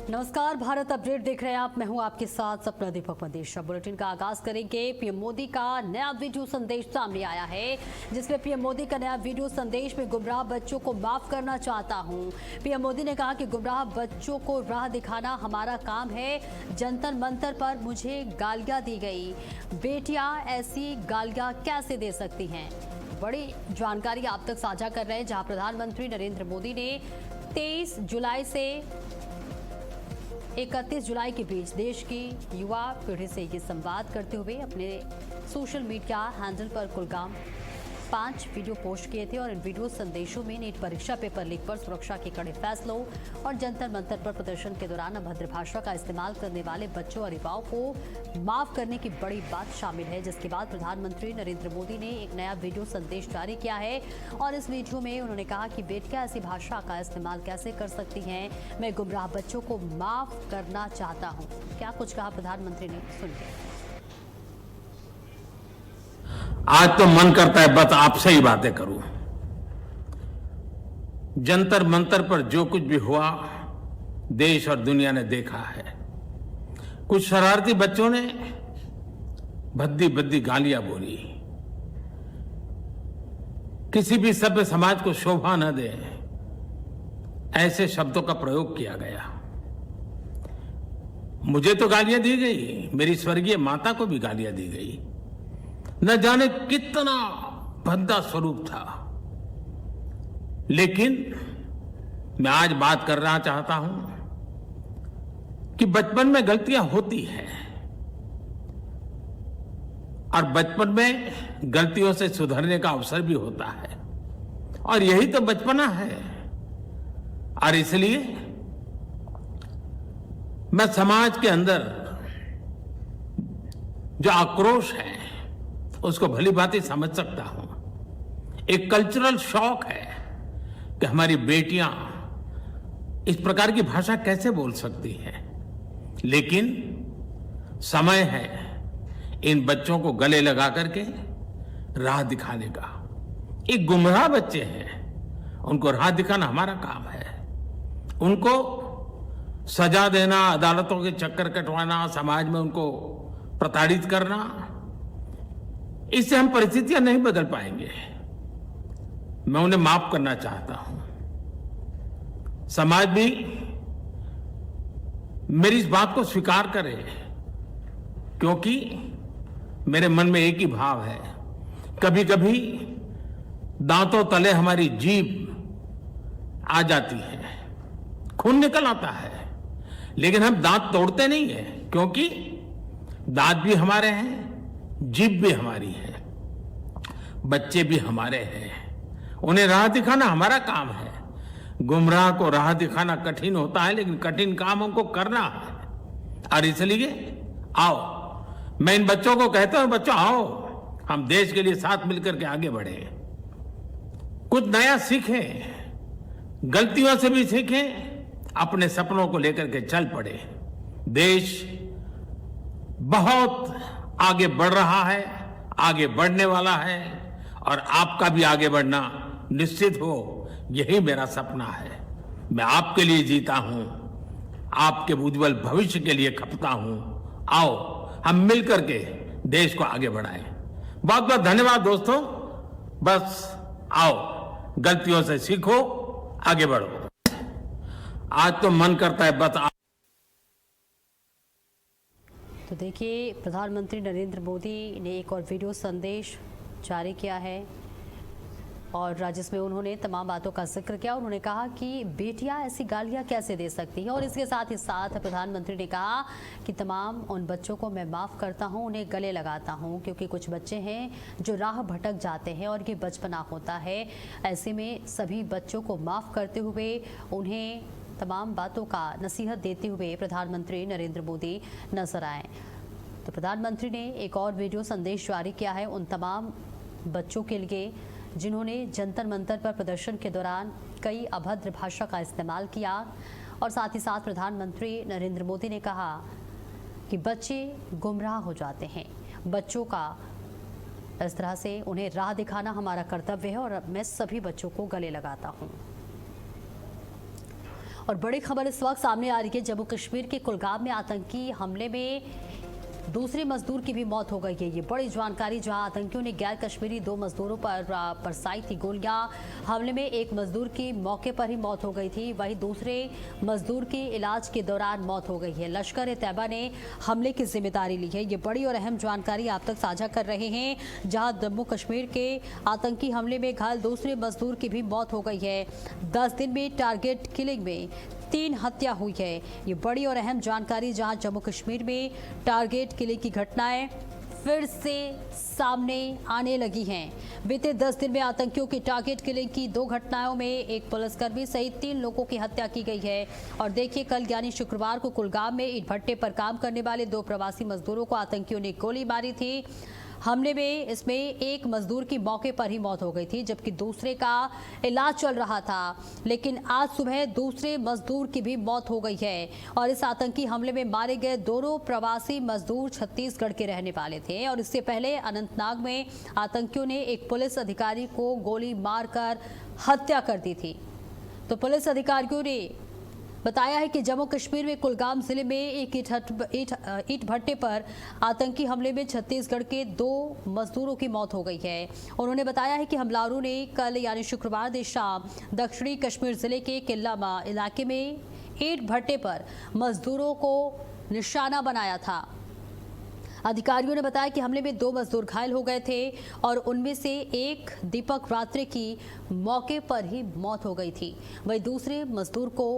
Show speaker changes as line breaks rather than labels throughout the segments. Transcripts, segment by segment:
नमस्कार, भारत अपडेट देख रहे हैं आप। मैं हूं आपके साथ सपना दीपक मदेशा। बुलेटिन का आगाज करेंगे। पीएम मोदी का नया वीडियो संदेश सामने आया है, जिसमें पीएम मोदी का नया वीडियो संदेश में गुमराह बच्चों को माफ करना चाहता हूं। पीएम मोदी ने कहा कि गुमराह बच्चों को राह दिखाना हमारा काम है। जंतर मंतर पर मुझे गालियां दी गई, बेटियां ऐसी गालियां कैसे दे सकती हैं। बड़ी जानकारी आप तक साझा कर रहे हैं, जहां प्रधानमंत्री नरेंद्र मोदी ने 23 जुलाई से 31 जुलाई के बीच देश की युवा पीढ़ी से ये संवाद करते हुए अपने सोशल मीडिया हैंडल पर कुलगाम 5 वीडियो पोस्ट किए थे। और इन वीडियो संदेशों में नीट परीक्षा पेपर लीक पर सुरक्षा के कड़े फैसलों और जंतर मंतर पर प्रदर्शन के दौरान अभद्र भाषा का इस्तेमाल करने वाले बच्चों और युवाओं को माफ करने की बड़ी बात शामिल है। जिसके बाद प्रधानमंत्री नरेंद्र मोदी ने एक नया वीडियो संदेश जारी किया है और इस वीडियो में उन्होंने कहा कि बेटियां ऐसी भाषा का इस्तेमाल कैसे कर सकती हैं। मैं गुमराह बच्चों को माफ करना चाहता हूँ। क्या कुछ कहा प्रधानमंत्री ने, सुनिए।
आज तो मन करता है बस आपसे ही बातें करूं। जंतर मंतर पर जो कुछ भी हुआ देश और दुनिया ने देखा है। कुछ शरारती बच्चों ने भद्दी भद्दी गालियां बोली, किसी भी सभ्य समाज को शोभा न दे ऐसे शब्दों का प्रयोग किया गया। मुझे तो गालियां दी गई, मेरी स्वर्गीय माता को भी गालियां दी गई। न जाने कितना भद्दा स्वरूप था। लेकिन मैं आज बात करना चाहता हूं कि बचपन में गलतियां होती हैं और बचपन में गलतियों से सुधरने का अवसर भी होता है, और यही तो बचपना है। और इसलिए मैं समाज के अंदर जो आक्रोश है उसको भली भांति समझ सकता हूं। एक कल्चरल शॉक है कि हमारी बेटियां इस प्रकार की भाषा कैसे बोल सकती हैं। लेकिन समय है इन बच्चों को गले लगा करके राह दिखाने का। एक गुमराह बच्चे हैं, उनको राह दिखाना हमारा काम है। उनको सजा देना, अदालतों के चक्कर कटवाना, समाज में उनको प्रताड़ित करना, इससे हम परिस्थितियां नहीं बदल पाएंगे। मैं उन्हें माफ करना चाहता हूं। समाज भी मेरी इस बात को स्वीकार करे, क्योंकि मेरे मन में एक ही भाव है। कभी कभी दांतों तले हमारी जीभ आ जाती है, खून निकल आता है, लेकिन हम दांत तोड़ते नहीं है, क्योंकि दांत भी हमारे हैं, जीभ भी हमारी है, बच्चे भी हमारे हैं। उन्हें राह दिखाना हमारा काम है। गुमराह को राह दिखाना कठिन होता है, लेकिन कठिन काम हमको करना है। और इसलिए आओ, मैं इन बच्चों को कहता हूं, बच्चों आओ, हम देश के लिए साथ मिलकर के आगे बढ़े, कुछ नया सीखें, गलतियों से भी सीखें, अपने सपनों को लेकर के चल पड़े। देश बहुत आगे बढ़ रहा है, आगे बढ़ने वाला है, और आपका भी आगे बढ़ना निश्चित हो, यही मेरा सपना है। मैं आपके लिए जीता हूं, आपके उज्जवल भविष्य के लिए खपता हूं। आओ हम मिलकर के देश को आगे बढ़ाएं। बहुत बहुत धन्यवाद दोस्तों। बस आओ, गलतियों से सीखो, आगे बढ़ो। आज तो मन करता है बस।
तो देखिए, प्रधानमंत्री नरेंद्र मोदी ने एक और वीडियो संदेश जारी किया है और जिसमें उन्होंने तमाम बातों का जिक्र किया। उन्होंने कहा कि बेटियां ऐसी गालियां कैसे दे सकती हैं। और इसके साथ ही साथ प्रधानमंत्री ने कहा कि तमाम उन बच्चों को मैं माफ़ करता हूं, उन्हें गले लगाता हूं, क्योंकि कुछ बच्चे हैं जो राह भटक जाते हैं और ये बचपना होता है। ऐसे में सभी बच्चों को माफ़ करते हुए उन्हें तमाम बातों का नसीहत देते हुए प्रधानमंत्री नरेंद्र मोदी नजर आए। तो प्रधानमंत्री ने एक और वीडियो संदेश जारी किया है उन तमाम बच्चों के लिए जिन्होंने जंतर मंतर पर प्रदर्शन के दौरान कई अभद्र भाषा का इस्तेमाल किया। और साथ ही साथ प्रधानमंत्री नरेंद्र मोदी ने कहा कि बच्चे गुमराह हो जाते हैं, बच्चों का इस तरह से उन्हें राह दिखाना हमारा कर्तव्य है और मैं सभी बच्चों को गले लगाता हूँ। और बड़ी खबर इस वक्त सामने आ रही है। जम्मू कश्मीर के कुलगाम में आतंकी हमले में दूसरे मजदूर की भी मौत हो गई है। ये बड़ी जानकारी, जहां आतंकियों ने गैर कश्मीरी 2 मजदूरों पर बरसाई थी गोलियां। हमले में एक मजदूर की मौके पर ही मौत हो गई थी, वहीं दूसरे मजदूर की इलाज के दौरान मौत हो गई है। लश्कर ए तैयबा ने हमले की जिम्मेदारी ली है। ये बड़ी और अहम जानकारी आप तक साझा कर रहे हैं, जहां जम्मू कश्मीर के आतंकी हमले में घायल दूसरे मजदूर की भी मौत हो गई है। 10 दिन में टारगेट किलिंग में 3 हत्या हुई है। ये बड़ी और अहम जानकारी, जहां जम्मू कश्मीर में टारगेट किलिंग की घटनाएं फिर से सामने आने लगी हैं। बीते 10 दिन में आतंकियों की टारगेट किलिंग की 2 घटनाओं में एक पुलिसकर्मी सहित 3 लोगों की हत्या की गई है। और देखिए, कल यानी शुक्रवार को कुलगाम में ईंट भट्टे पर काम करने वाले 2 प्रवासी मजदूरों को आतंकियों ने गोली मारी थी। हमले में इसमें एक मजदूर की मौके पर ही मौत हो गई थी, जबकि दूसरे का इलाज चल रहा था। लेकिन आज सुबह दूसरे मजदूर की भी मौत हो गई है। और इस आतंकी हमले में मारे गए दोनों प्रवासी मजदूर छत्तीसगढ़ के रहने वाले थे। और इससे पहले अनंतनाग में आतंकियों ने एक पुलिस अधिकारी को गोली मारकर हत्या कर दी थी। तो पुलिस अधिकारियों ने बताया है कि जम्मू कश्मीर में कुलगाम जिले में एक ईंट भट्टे पर आतंकी हमले में छत्तीसगढ़ के 2 मजदूरों की मौत हो गई है। उन्होंने बताया है कि हमलावरों ने कल यानी शुक्रवार देर शाम दक्षिणी कश्मीर जिले के किल्लामा इलाके में ईंट भट्टे पर मजदूरों को निशाना बनाया था। अधिकारियों ने बताया कि हमले में 2 मजदूर घायल हो गए थे और उनमें से एक दीपक रात्रे की मौके पर ही मौत हो गई थी। वहीं दूसरे मजदूर को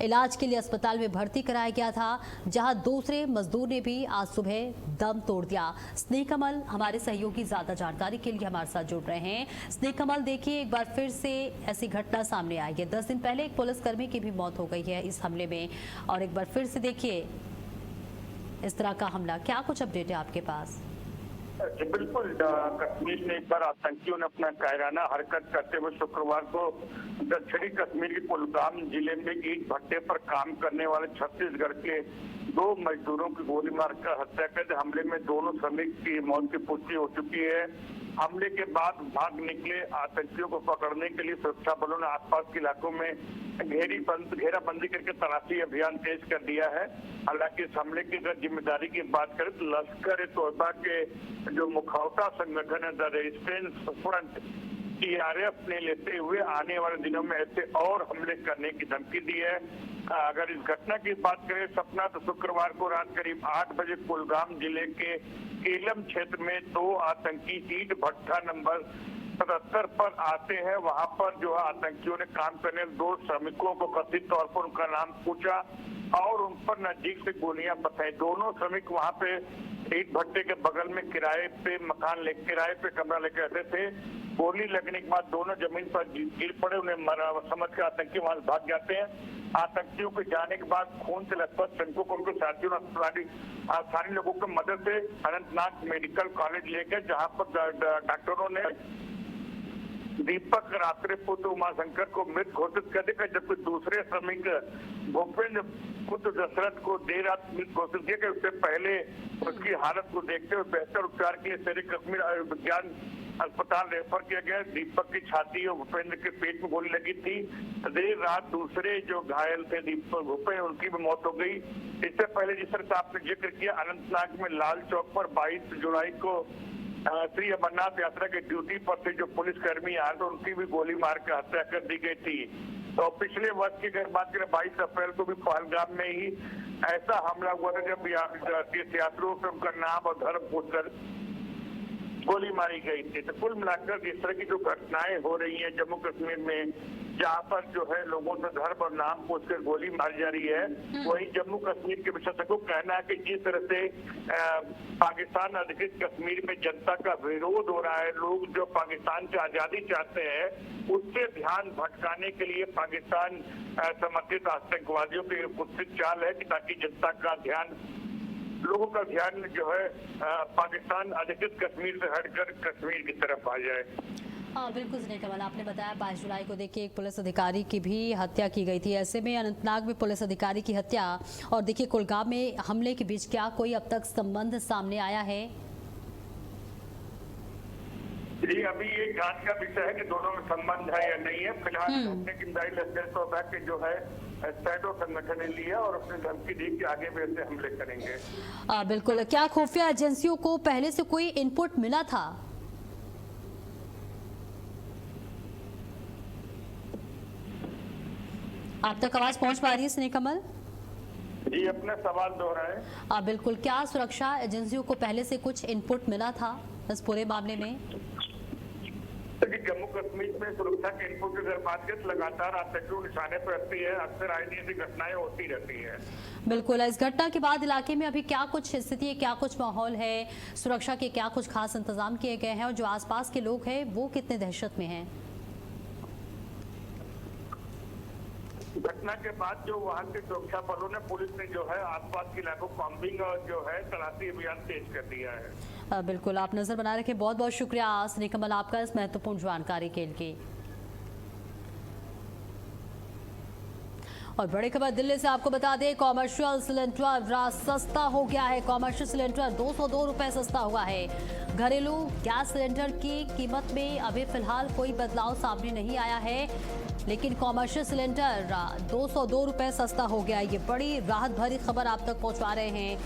इलाज के लिए अस्पताल में भर्ती कराया गया था, जहां दूसरे मजदूर ने भी आज सुबह दम तोड़ दिया। स्नेह कमल हमारे सहयोगी ज्यादा जानकारी के लिए हमारे साथ जुड़ रहे हैं। स्नेह कमल, देखिए, एक बार फिर से ऐसी घटना सामने आई है। 10 दिन पहले एक पुलिसकर्मी की भी मौत हो गई है इस हमले में, और एक बार फिर से देखिए इस तरह का हमला। क्या कुछ अपडेट है आपके पास?
जी बिल्कुल, कश्मीर में एक बार आतंकियों ने अपना कायराना हरकत करते हुए शुक्रवार को दक्षिणी कश्मीर के कुलगाम जिले में ईंट भट्टे पर काम करने वाले छत्तीसगढ़ के 2 मजदूरों की गोली मारकर हत्या कर दी। हमले में दोनों श्रमिक की मौत की पुष्टि हो चुकी है। हमले के बाद भाग निकले आतंकियों को पकड़ने के लिए सुरक्षा बलों ने आसपास के इलाकों में घेराबंदी करके तलाशी अभियान तेज कर दिया है। हालांकि इस हमले की अगर जिम्मेदारी की बात करें तो लश्कर ए तैयबा के जो मुखौटा संगठन है, द रेजिस्टेंस फ्रंट, TRF ने लेते हुए आने वाले दिनों में ऐसे और हमले करने की धमकी दी है। अगर इस घटना की बात करें सपना, तो शुक्रवार को रात करीब 8 बजे कुलगाम जिले के केलम क्षेत्र में 2 आतंकी ईंट भट्टा नंबर 77 पर आते हैं। वहां पर जो आतंकियों ने काम करने 2 श्रमिकों को कथित तौर पर उनका नाम पूछा और उन पर नजदीक से गोलियां बताई। दोनों श्रमिक वहां पे ईंट भट्टे के बगल में किराए पे कमरा लेकर रहते थे। गोली लगने के बाद दोनों जमीन पर गिर पड़े, उन्हें समझ कर आतंकी वहां भाग जाते हैं। आतंकियों के जाने के बाद खून से लथपथ श्रमिकों को उनके साथियों ने स्थानीय लोगों की मदद से अनंतनाग मेडिकल कॉलेज लेकर, जहां पर डॉक्टरों ने दीपक रात्रे पुत्र उमाशंकर को मृत घोषित कर दिया, जबकि दूसरे श्रमिक भूपेंद्र पुत्र दशरथ को देर रात मृत घोषित किया। उससे पहले उसकी हालत को देखते हुए बेहतर उपचार के लिए शेर कश्मीर आयुर्विज्ञान अस्पताल रेफर किया गया। दीपक की छाती और भूपेंद्र के पेट में गोली लगी थी। देर रात दूसरे जो घायल थे दीपक भूपेंद्र, उनकी भी मौत हो गई। इससे पहले जिस तरह से आपने जिक्र किया, अनंतनाग में लाल चौक पर 22 जुलाई को श्री अमरनाथ यात्रा के ड्यूटी पर से जो पुलिसकर्मी आए थे, उनकी भी गोली मारकर हत्या कर दी गई थी। तो पिछले वर्ष की अगर बात करें 22 अप्रैल को भी पहलगाम में ही ऐसा हमला हुआ था, जब तीर्थयात्रियों से उनका नाम और धर्म पूछकर गोली मारी गई थी। तो कुल मिलाकर जिस तरह की जो घटनाएं हो रही हैं जम्मू कश्मीर में, जहाँ पर जो है लोगों से धर्म और नाम पूछकर गोली मारी जा रही है, वही जम्मू कश्मीर के विशेषज्ञों का कहना है कि जिस तरह से पाकिस्तान अधिकृत कश्मीर में जनता का विरोध हो रहा है, लोग जो पाकिस्तान से आजादी चाहते हैं, उससे ध्यान भटकाने के लिए पाकिस्तान समर्थित आतंकवादियों की कुत्सित चाल है कि ताकि जनता का ध्यान, लोगों का ध्यान जो है पाकिस्तान अधिकृत कश्मीर से हटकर कश्मीर की तरफ आ जाए।
बिल्कुल स्नेह कमल, आपने बताया 22 जुलाई को देखिए एक पुलिस अधिकारी की भी हत्या की गई थी। ऐसे में अनंतनाग में पुलिस अधिकारी की हत्या और देखिए कुलगाम में हमले के बीच क्या कोई अब तक संबंध सामने आया है?
जी अभी ये जांच का विषय है कि दोनों में संबंध है या नहीं है। फिलहाल अपने जिम्मेदारी लश्कर तैयबा के जो है शैडो संगठन ने लिया और अपनी धमकी दी कि आगे भी ऐसे हमले करेंगे।
बिल्कुल, क्या खुफिया एजेंसियों को पहले से कोई इनपुट मिला था? आप तक आवाज पहुंच पा रही है स्नेह कमल?
जी, अपने सवाल दोहराए।
बिल्कुल, क्या सुरक्षा एजेंसियों को पहले से कुछ इनपुट मिला था इस पूरे मामले में?
जम्मू कश्मीर में सुरक्षा के इनपुट की अगर बात करें तो लगातार आतंकियों निशाने पर रहती है, अक्सर आए दिन ऐसी घटनाएं होती रहती है।
बिल्कुल, इस घटना के बाद इलाके में अभी क्या कुछ स्थिति है, क्या कुछ माहौल है, सुरक्षा के क्या कुछ खास इंतजाम किए गए हैं और जो आसपास के लोग हैं वो कितने दहशत में हैं?
घटना के बाद जो वहां के सुरक्षा बलों ने, पुलिस ने जो है आसपास के इलाकों कॉम्बिंग और जो है तलाशी अभियान तेज कर दिया है।
बिल्कुल, आप नजर बना रखें। बहुत बहुत शुक्रिया स्नेह कमल आपका इस महत्वपूर्ण जानकारी के लिए। और बड़ी खबर दिल्ली से आपको बता दें, कॉमर्शियल सिलेंडर सस्ता हो गया है। कॉमर्शियल सिलेंडर 202 रुपए सस्ता हुआ है। घरेलू गैस सिलेंडर की कीमत में अभी फिलहाल कोई बदलाव सामने नहीं आया है, लेकिन कॉमर्शियल सिलेंडर 202 रुपए सस्ता हो गया। ये बड़ी राहत भरी खबर आप तक पहुंचा रहे हैं।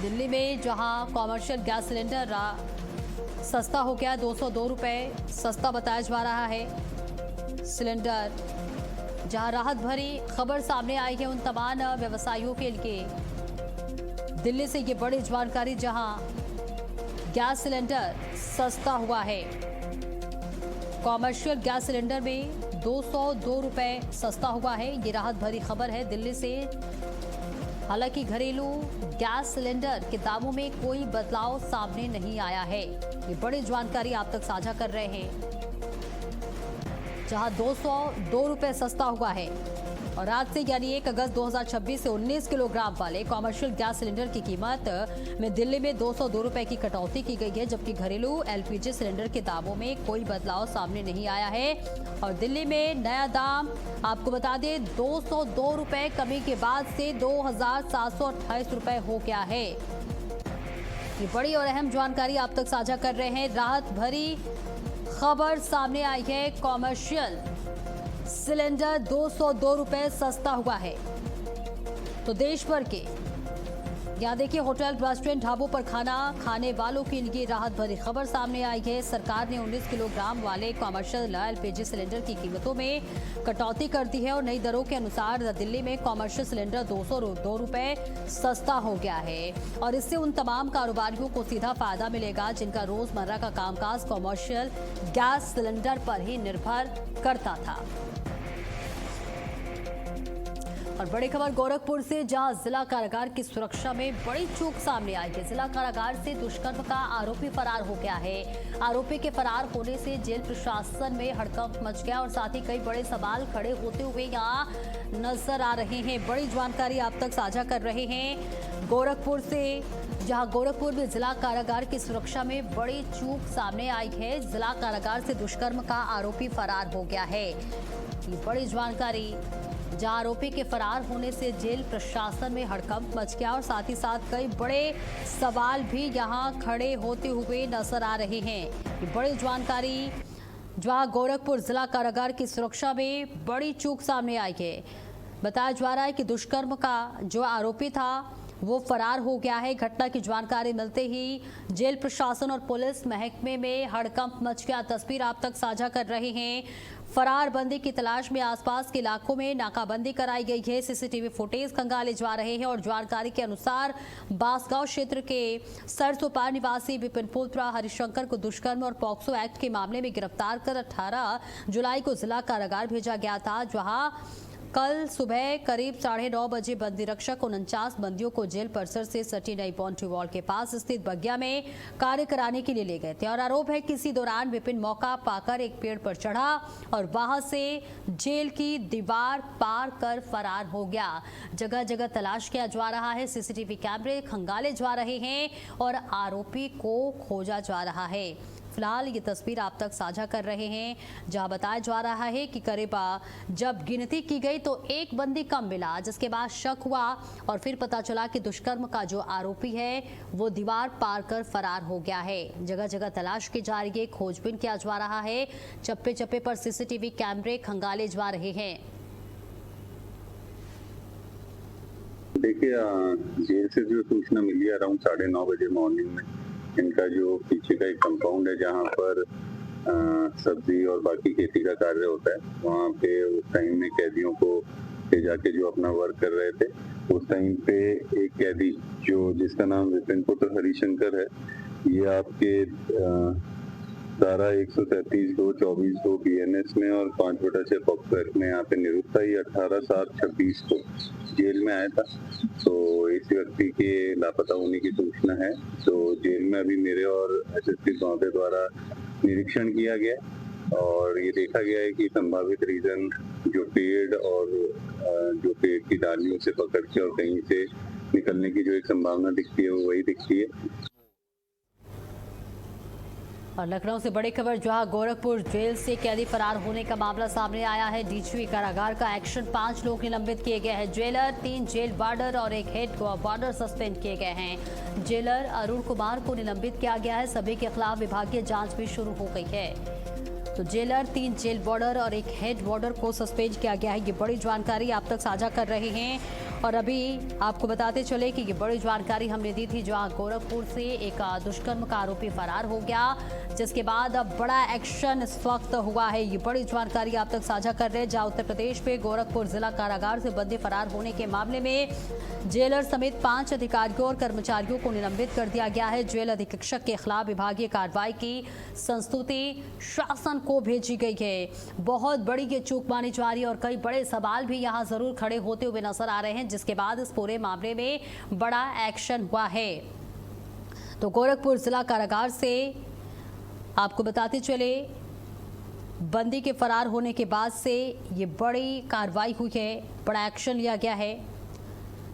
दिल्ली में जहां कॉमर्शियल गैस सिलेंडर सस्ता हो गया, 202 रुपए सस्ता बताया जा रहा है सिलेंडर, जहां राहत भरी खबर सामने आई है उन तमाम व्यवसायियों के लिए। दिल्ली से ये बड़ी जानकारी, जहां गैस सिलेंडर सस्ता हुआ है। कॉमर्शियल गैस सिलेंडर में 202 रुपए सस्ता हुआ है। ये राहत भरी खबर है दिल्ली से। हालांकि घरेलू गैस सिलेंडर के दामों में कोई बदलाव सामने नहीं आया है। ये बड़ी जानकारी आप तक साझा कर रहे हैं, जहां 202 रुपए सस्ता हुआ है। और आज से यानी 1 अगस्त 2026 से 19 किलोग्राम वाले कॉमर्शियल गैस सिलेंडर की कीमत में दिल्ली में 202 रुपए की कटौती की गई है, जबकि घरेलू एलपीजी सिलेंडर के दामों में कोई बदलाव सामने नहीं आया है। और दिल्ली में नया दाम आपको बता दें, 202 रुपए कमी के बाद से 2728 रुपए हो गया है। ये बड़ी और अहम जानकारी आप तक साझा कर रहे हैं। राहत भरी खबर सामने आई है, कॉमर्शियल सिलेंडर 202 रुपए सस्ता हुआ है। तो देश भर के यहाँ देखिए, होटल, रेस्टोरेंट, ढाबों पर खाना खाने वालों के लिए राहत भरी खबर सामने आई है। सरकार ने 19 किलोग्राम वाले कॉमर्शियल एलपीजी सिलेंडर की कीमतों में कटौती कर दी है और नई दरों के अनुसार दिल्ली में कॉमर्शियल सिलेंडर 202 रुपए सस्ता हो गया है। और इससे उन तमाम कारोबारियों को सीधा फायदा मिलेगा जिनका रोजमर्रा का कामकाज कॉमर्शियल गैस सिलेंडर पर ही निर्भर करता था। और बड़ी खबर गोरखपुर से, जहां जिला कारागार की सुरक्षा में बड़ी चूक सामने आई है। जिला कारागार से दुष्कर्म का आरोपी फरार हो गया है। आरोपी के फरार होने से जेल प्रशासन में हड़कंप मच गया और साथ ही कई बड़े सवाल खड़े होते हुए यहां नजर आ रहे हैं। बड़ी जानकारी आप तक साझा कर रहे हैं गोरखपुर से, जहां गोरखपुर में जिला कारागार की सुरक्षा में बड़ी चूक सामने आई है। जिला कारागार से दुष्कर्म का आरोपी फरार हो गया है। ये बड़ी जानकारी, जहां आरोपी के फरार होने से जेल प्रशासन में हड़कंप मच गया और साथ ही साथ कई बड़े सवाल भी यहां खड़े होते हुए नजर आ रहे हैं। ये बड़ी जानकारी, जहां गोरखपुर जिला कारागार की सुरक्षा में बड़ी चूक सामने आई है। बताया जा रहा है कि दुष्कर्म का जो आरोपी था वो फरार हो गया है। घटना की जानकारी मिलते ही जेल प्रशासन और पुलिस महकमे में हड़कंप मच गया। तस्वीर आप तक साझा कर रहे हैं। फरार बंदी की तलाश में आसपास के इलाकों में नाकाबंदी कराई गई है। सीसीटीवी फुटेज खंगाले जा रहे हैं और जानकारी के अनुसार बांसगांव क्षेत्र के सरसोपार निवासी विपिन पुत्रा हरिशंकर को दुष्कर्म और पॉक्सो एक्ट के मामले में गिरफ्तार कर 18 जुलाई को जिला कारागार भेजा गया था, जहां कल सुबह करीब 9:30 बजे बंदी रक्षक 49 बंदियों को जेल परिसर से सटी नई बाउंड्री वॉल के पास स्थित बगिया में कार्य कराने के लिए ले गए थे। और आरोप है कि इसी दौरान विपिन मौका पाकर एक पेड़ पर चढ़ा और वहां से जेल की दीवार पार कर फरार हो गया। जगह जगह तलाश किया जा रहा है, सीसीटीवी कैमरे खंगाले जा रहे हैं और आरोपी को खोजा जा रहा है। फिलहाल ये तस्वीर आप तक साझा कर रहे हैं, जहां बताया जा रहा है कि करीब जब गिनती की गई तो एक बंदी कम मिला, जिसके बाद शक हुआ और फिर पता चला कि दुष्कर्म का जो आरोपी है वो दीवार पार कर फरार हो गया है। जगह जगह तलाश की जा रही है, खोजबीन किया जा रहा है, चप्पे चप्पे पर सीसीटीवी कैमरे खंगाले जा रहे हैं।
देखिए जेल से जो सूचना मिली अराउंड 9:30 बजे मॉर्निंग में, इनका जो पीछे का एक कंपाउंड है जहाँ पर सब्जी और बाकी खेती का कार्य होता है, वहाँ पे उस टाइम में कैदियों को ले जाके जो अपना वर्क कर रहे थे, उस टाइम पे एक कैदी जिसका नाम विपिन पुत्र हरिशंकर है, ये आपके धारा 133(2)(24)(2) BNS में और 5/6 पॉक्सो एक्ट में यहाँ पे निरुक्त था। ये 18/7/26 को जेल में आया था। तो इस व्यक्ति के लापता होने की सूचना है, तो जेल में अभी मेरे और SSP महोदय द्वारा निरीक्षण किया गया और ये देखा गया है कि संभावित रीजन जो पेड़ की डालियों से पकड़ के और कहीं से निकलने की जो एक संभावना दिखती है वो वही दिखती है।
और लखनऊ से बड़ी खबर, जहां गोरखपुर जेल से कैदी फरार होने का मामला सामने आया है। डीजीपी कारागार का एक्शन, 5 लोग निलंबित किए गए हैं। जेलर, 3 जेल वार्डर और 1 हेड वार्डर सस्पेंड किए गए हैं। जेलर अरुण कुमार को निलंबित किया गया है। सभी के खिलाफ विभागीय जांच भी शुरू हो गई है। तो जेलर, 3 जेल वार्डर और 1 हेड वार्डर को सस्पेंड किया गया है। ये बड़ी जानकारी आप तक साझा कर रहे हैं और अभी आपको बताते चले कि ये बड़ी जानकारी हमने दी थी, जहां गोरखपुर से एक दुष्कर्म का आरोपी फरार हो गया, जिसके बाद अब बड़ा एक्शन इस वक्त हुआ है। ये बड़ी जानकारी आप तक साझा कर रहे हैं, जहां उत्तर प्रदेश में गोरखपुर जिला कारागार से बंदी फरार होने के मामले में जेलर समेत 5 अधिकारियों और कर्मचारियों को निलंबित कर दिया गया है। जेल अधीक्षक के खिलाफ विभागीय कार्रवाई की संस्तुति शासन को भेजी गई है। बहुत बड़ी ये चूक मानी जा रही है और कई बड़े सवाल भी यहाँ जरूर खड़े होते हुए नजर आ रहे हैं, जिसके बाद इस पूरे मामले में बड़ा एक्शन हुआ है। तो गोरखपुर जिला कारागार से आपको बताते चले, बंदी के फरार होने के बाद से ये बड़ी कार्रवाई हुई है, बड़ा एक्शन लिया गया है।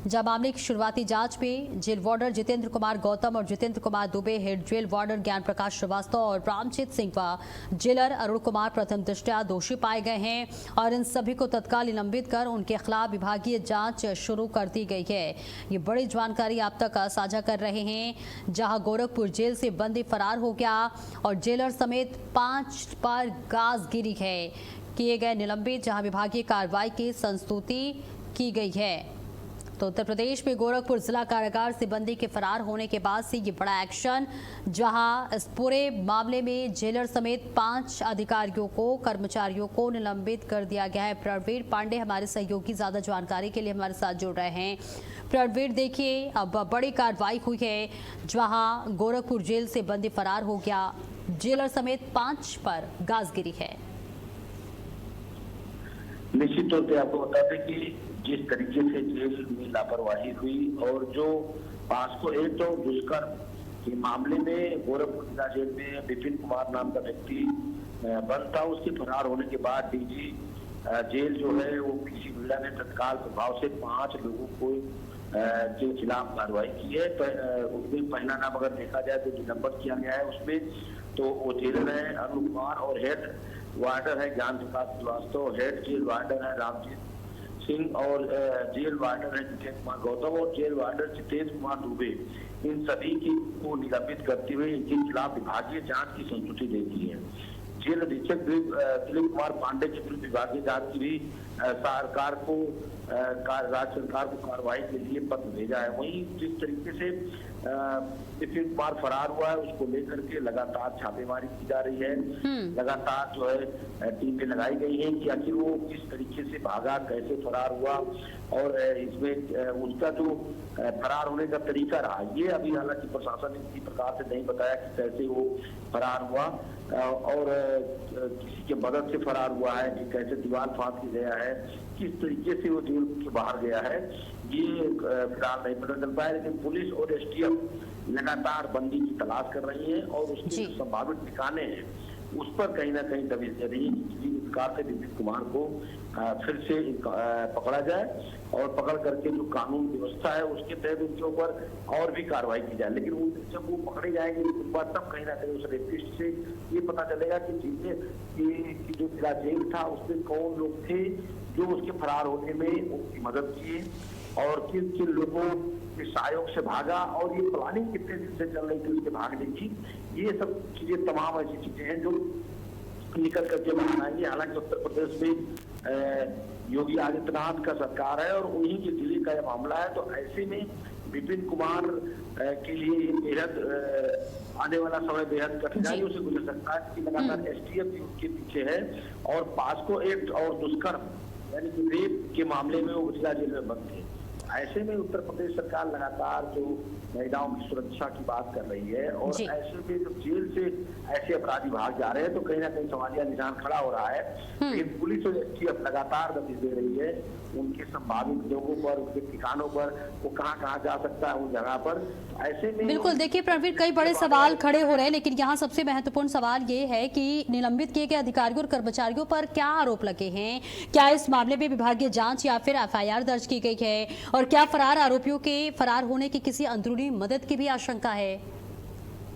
जब मामले की शुरुआती जांच में जेल वार्डर जितेंद्र कुमार गौतम और Jitendra Kumar Dubey, head jail warder Gyan Prakash Srivastava और रामजीत सिंह व जेलर अरुण कुमार प्रथम दृष्टया दोषी पाए गए हैं और इन सभी को तत्काल निलंबित कर उनके खिलाफ विभागीय जांच शुरू कर दी गई है। ये बड़ी जानकारी आप तक साझा कर रहे हैं, जहां गोरखपुर जेल से बंदी फरार हो गया और जेलर समेत 5 पर गाजगिरी है किए गए निलंबित, जहां विभागीय कार्रवाई की संस्तुति की गई है। तो उत्तर प्रदेश में गोरखपुर जिला कारागार से बंदी के फरार होने के बाद से ये बड़ा एक्शन, जहां इस पूरे मामले में जेलर समेत 5 अधिकारियों को, कर्मचारियों को निलंबित कर दिया गया है। प्रवीर पांडे हमारे सहयोगी ज्यादा जानकारी के लिए हमारे साथ जुड़ रहे हैं। प्रवीर, देखिए अब बड़ी कार्रवाई हुई है, जहां गोरखपुर जेल से बंदी फरार हो गया, जेलर समेत 5 पर गाजगिरी है।
निश्चित तौर पर आपको बता दें कि जिस तरीके से जेल में लापरवाही हुई और जो 501 तो दुष्कर्म के मामले में गोरखपुर जिला जेल में विपिन कुमार नाम का व्यक्ति बंद था, उसके फरार होने के बाद डीजी जेल जो है वो पीसी मीडिया ने तत्काल प्रभाव से 5 लोगों को के खिलाफ कार्रवाई की है। उसमें पहला नाम अगर देखा जाए तो जो नंबर किया गया है उसमें तो वो जेलर है अरुण कुमार और हेड वार्डर है ज्ञान प्रकाश श्रीवास्तव, हेड जेल वार्डर है रामजीत सिंह और जेल वार्डर है जितेंद्र कुमार गौतम और जेल वार्डर जितेंद्र कुमार दुबे। इन सभी को निलंबित करते हुए इनके खिलाफ विभागीय जांच की संस्तुति दे दी है। जेल अधीक्षक दिलीप कुमार पांडे के विरुद्ध विभागीय जांच की भी सरकार को राज्य सरकार को कार्रवाई के लिए पत्र भेजा है। वहीं जिस तरीके से विपिन कुमार फरार हुआ है उसको लेकर के लगातार छापेमारी की जा रही है, लगातार जो है टीमें लगाई गई हैं कि आखिर वो किस तरीके से भागा, कैसे फरार हुआ और इसमें उसका जो फरार होने का तरीका रहा, ये अभी हालांकि प्रशासन ने किसी प्रकार से नहीं बताया कि कैसे वो फरार हुआ और किसी के मदद से फरार हुआ है कि कैसे दीवार फांद के गया है, किस तरीके से वो जेल के बाहर गया है, ये फिलहाल नहीं पता चल पाया। लेकिन पुलिस और एसटीएफ लगातार बंदी की तलाश कर रही है और उसके संभावित ठिकाने हैं उस पर कहीं ना कहीं दबिश दे रही है कि किसी प्रकार से विपिन कुमार को फिर से पकड़ा जाए और पकड़ करके जो कानून व्यवस्था है उसके तहत उनके ऊपर और भी कार्रवाई की जाए। लेकिन वो जब वो पकड़े जाएंगे तब कहीं ना कहीं उस रेपिस्ट से ये पता चलेगा कि जो जिला जेल था उसमें कौन लोग थे जो उसके फरार होने में उनकी मदद किए और किन किन लोगों के सहयोग से भागा और ये प्लानिंग कितने दिन से चल रही थी उसके भागने की। ये सब चीजें तमाम ऐसी चीजें हैं जो निकल करके मनाएंगे। हालांकि उत्तर प्रदेश में योगी आदित्यनाथ का सरकार है और उन्हीं के जिले का यह मामला है, तो ऐसे में विपिन कुमार के लिए बेहद आने वाला समय बेहद कठिनाइयों से गुजर सकता है, कि लगातार एसटीएफ भी उनके पीछे है और पास्को एक्ट और दुष्कर्म यानी कि रेप के मामले में वो जिला जेल में बंद थे। ऐसे में उत्तर प्रदेश सरकार लगातार जो महिलाओं की सुरक्षा की बात कर रही है और ऐसे में जब जेल से ऐसे अपराधी भाग जा रहे हैं तो कहीं ना कहीं सवालिया निशान खड़ा हो रहा है। लेकिन पुलिस और एसटीएफ लगातार गति दे रही है उनके संभावित लोगों पर, उनके ठिकानों पर, वो कहाँ जा सकता है उस जगह पर। ऐसे में
बिल्कुल, देखिए प्रणवीर, कई बड़े सवाल खड़े हो रहे हैं, लेकिन यहाँ सबसे महत्वपूर्ण सवाल ये है कि निलंबित किए गए अधिकारियों और कर्मचारियों पर क्या आरोप लगे हैं, क्या इस मामले में विभागीय जांच या फिर एफआईआर दर्ज की गई है, और क्या फरार आरोपियों के फरार होने की किसी अंदरूनी मदद की भी आशंका है?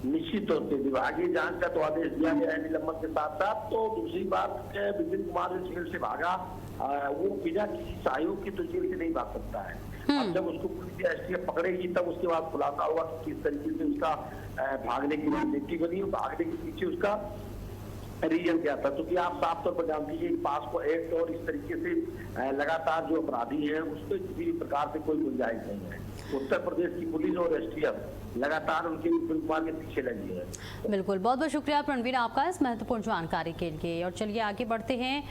निश्चित तौर पे विभागीय जांच का तो आदेश दिया गया है निलंबन के साथ साथ। तो दूसरी बात विपिन कुमार जो जेल से भागा वो बिना किसी सहयोग की तो जेल से नहीं भाग सकता है। अब जब उसको पुलिस या एसटीएफ पकड़ेगी तब उसके बाद खुलासा होगा कि किस तरीके से उसका भागने की रणनीति बनी, भागने के पीछे उसका रीजन क्या था। क्योंकि आप साफ तौर पर जानती है कि पास्को एक्ट और इस तरीके से लगातार जो अपराधी है उस पर किसी भी प्रकार से कोई गुंजाइश नहीं है। उत्तर प्रदेश की पुलिस और एसटीएफ लगातार उनके विपिन कुमार के पीछे लगी है।
बिल्कुल, बहुत बहुत शुक्रिया प्रणवीर आपका इस महत्वपूर्ण जानकारी के लिए। और चलिए आगे बढ़ते हैं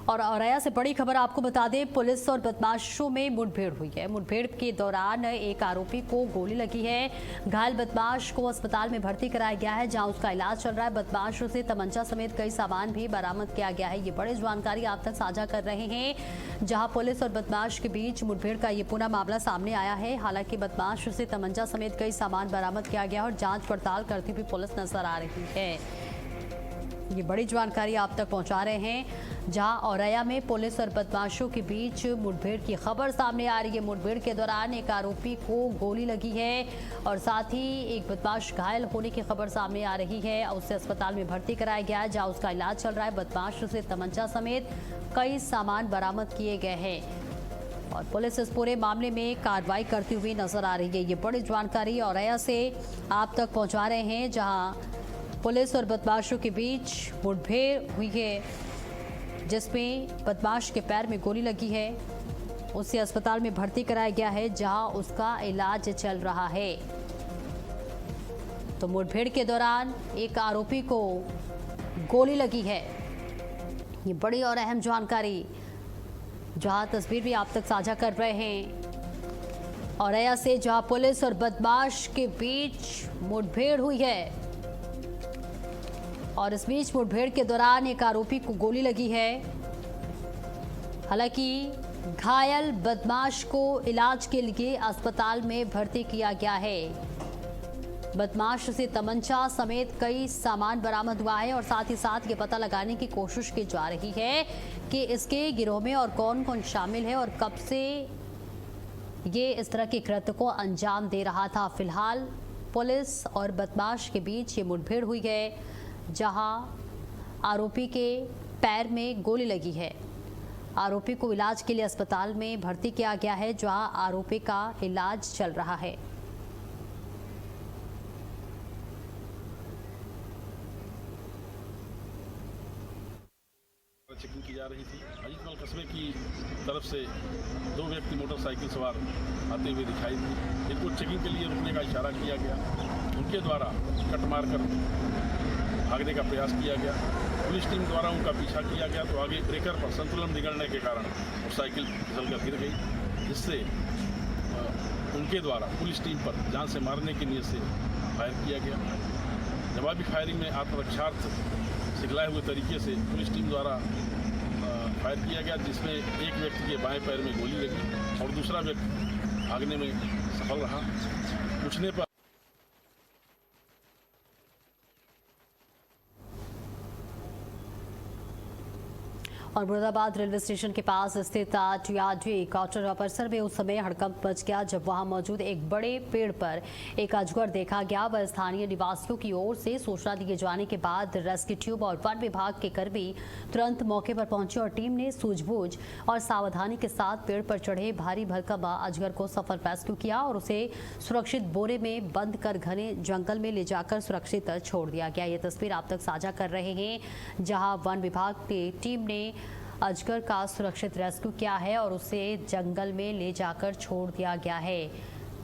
और औरैया से बड़ी खबर आपको बता दें, पुलिस और बदमाशों में मुठभेड़ हुई है। मुठभेड़ के दौरान एक आरोपी को गोली लगी है। घायल बदमाश को अस्पताल में भर्ती कराया गया है, जहां उसका इलाज चल रहा है। बदमाशों से तमंचा समेत कई सामान भी बरामद किया गया है। ये बड़ी जानकारी आप तक साझा कर रहे हैं, जहां पुलिस और बदमाश के बीच मुठभेड़ का ये पूरा मामला सामने आया है। हालांकि बदमाश से तमंचा समेत कई सामान बरामद किया गया और जाँच पड़ताल करती हुई पुलिस नजर आ रही है। ये बड़ी जानकारी आप तक पहुंचा रहे हैं, जहां औरैया में पुलिस और बदमाशों के बीच मुठभेड़ की खबर सामने आ रही है। मुठभेड़ के दौरान एक आरोपी को गोली लगी है और साथ ही एक बदमाश घायल होने की खबर सामने आ रही है। उसे अस्पताल में भर्ती कराया गया है, जहां उसका इलाज चल रहा है। बदमाश से तमंचा समेत कई सामान बरामद किए गए हैं और पुलिस इस पूरे मामले में कार्रवाई करती हुई नजर आ रही है। ये बड़ी जानकारी औरैया से आप तक पहुंचा रहे हैं, जहां पुलिस और बदमाशों के बीच मुठभेड़ हुई है, जिसमें बदमाश के पैर में गोली लगी है। उसे अस्पताल में भर्ती कराया गया है, जहां उसका इलाज चल रहा है। तो मुठभेड़ के दौरान एक आरोपी को गोली लगी है। ये बड़ी और अहम जानकारी, जहां तस्वीर भी आप तक साझा कर रहे हैं औरैया से, जहां पुलिस और बदमाश के बीच मुठभेड़ हुई है और इस बीच मुठभेड़ के दौरान एक आरोपी को गोली लगी है। हालांकि घायल बदमाश को इलाज के लिए अस्पताल में भर्ती किया गया है। बदमाश से तमंचा समेत कई सामान बरामद हुआ है और साथ ही साथ ये पता लगाने की कोशिश की जा रही है कि इसके गिरोह में और कौन कौन शामिल है और कब से ये इस तरह के कृत्य को अंजाम दे रहा था। फिलहाल पुलिस और बदमाश के बीच ये मुठभेड़ हुई है, जहां आरोपी के पैर में गोली लगी है। आरोपी को इलाज के लिए अस्पताल में भर्ती किया गया है, जहां आरोपी का इलाज चल रहा है।
चेकिंग की जा रही थी। अजीतमल कस्बे की तरफ से दो व्यक्ति मोटरसाइकिल सवार आते हुए दिखाई दिए। इनको चेकिंग के लिए रुकने का इशारा किया गया। उनके द्वारा कट मारकर भागने का प्रयास किया गया। पुलिस टीम द्वारा उनका पीछा किया गया तो आगे ब्रेकर पर संतुलन बिगड़ने के कारण मोटरसाइकिल फिसलकर गिर गई, जिससे उनके द्वारा पुलिस टीम पर जान से मारने की नीयत से फायर किया गया। जवाबी फायरिंग में आत्मरक्षार्थ सिखलाए हुए तरीके से पुलिस टीम द्वारा फायर किया गया, जिसमें एक व्यक्ति के बाएं पैर में गोली लगी और दूसरा व्यक्ति भागने में सफल रहा। पूछने पर
और मुरादाबाद रेलवे स्टेशन के पास स्थित टीआरडी क्वार्टर परिसर में उस समय हड़कंप मच गया जब वहां मौजूद एक बड़े पेड़ पर एक अजगर देखा गया। वह स्थानीय निवासियों की ओर से सूचना दिए जाने के बाद रेस्क्यू टीम और वन विभाग के कर्मी तुरंत मौके पर पहुंचे और टीम ने सूझबूझ और सावधानी के साथ पेड़ पर चढ़े भारी भरकम अजगर को सफल रेस्क्यू किया और उसे सुरक्षित बोरे में बंद कर घने जंगल में ले जाकर सुरक्षित छोड़ दिया गया। ये तस्वीर आप तक साझा कर रहे हैं, जहां वन विभाग की टीम ने अजगर का सुरक्षित रेस्क्यू किया है और उसे जंगल में ले जाकर छोड़ दिया गया है।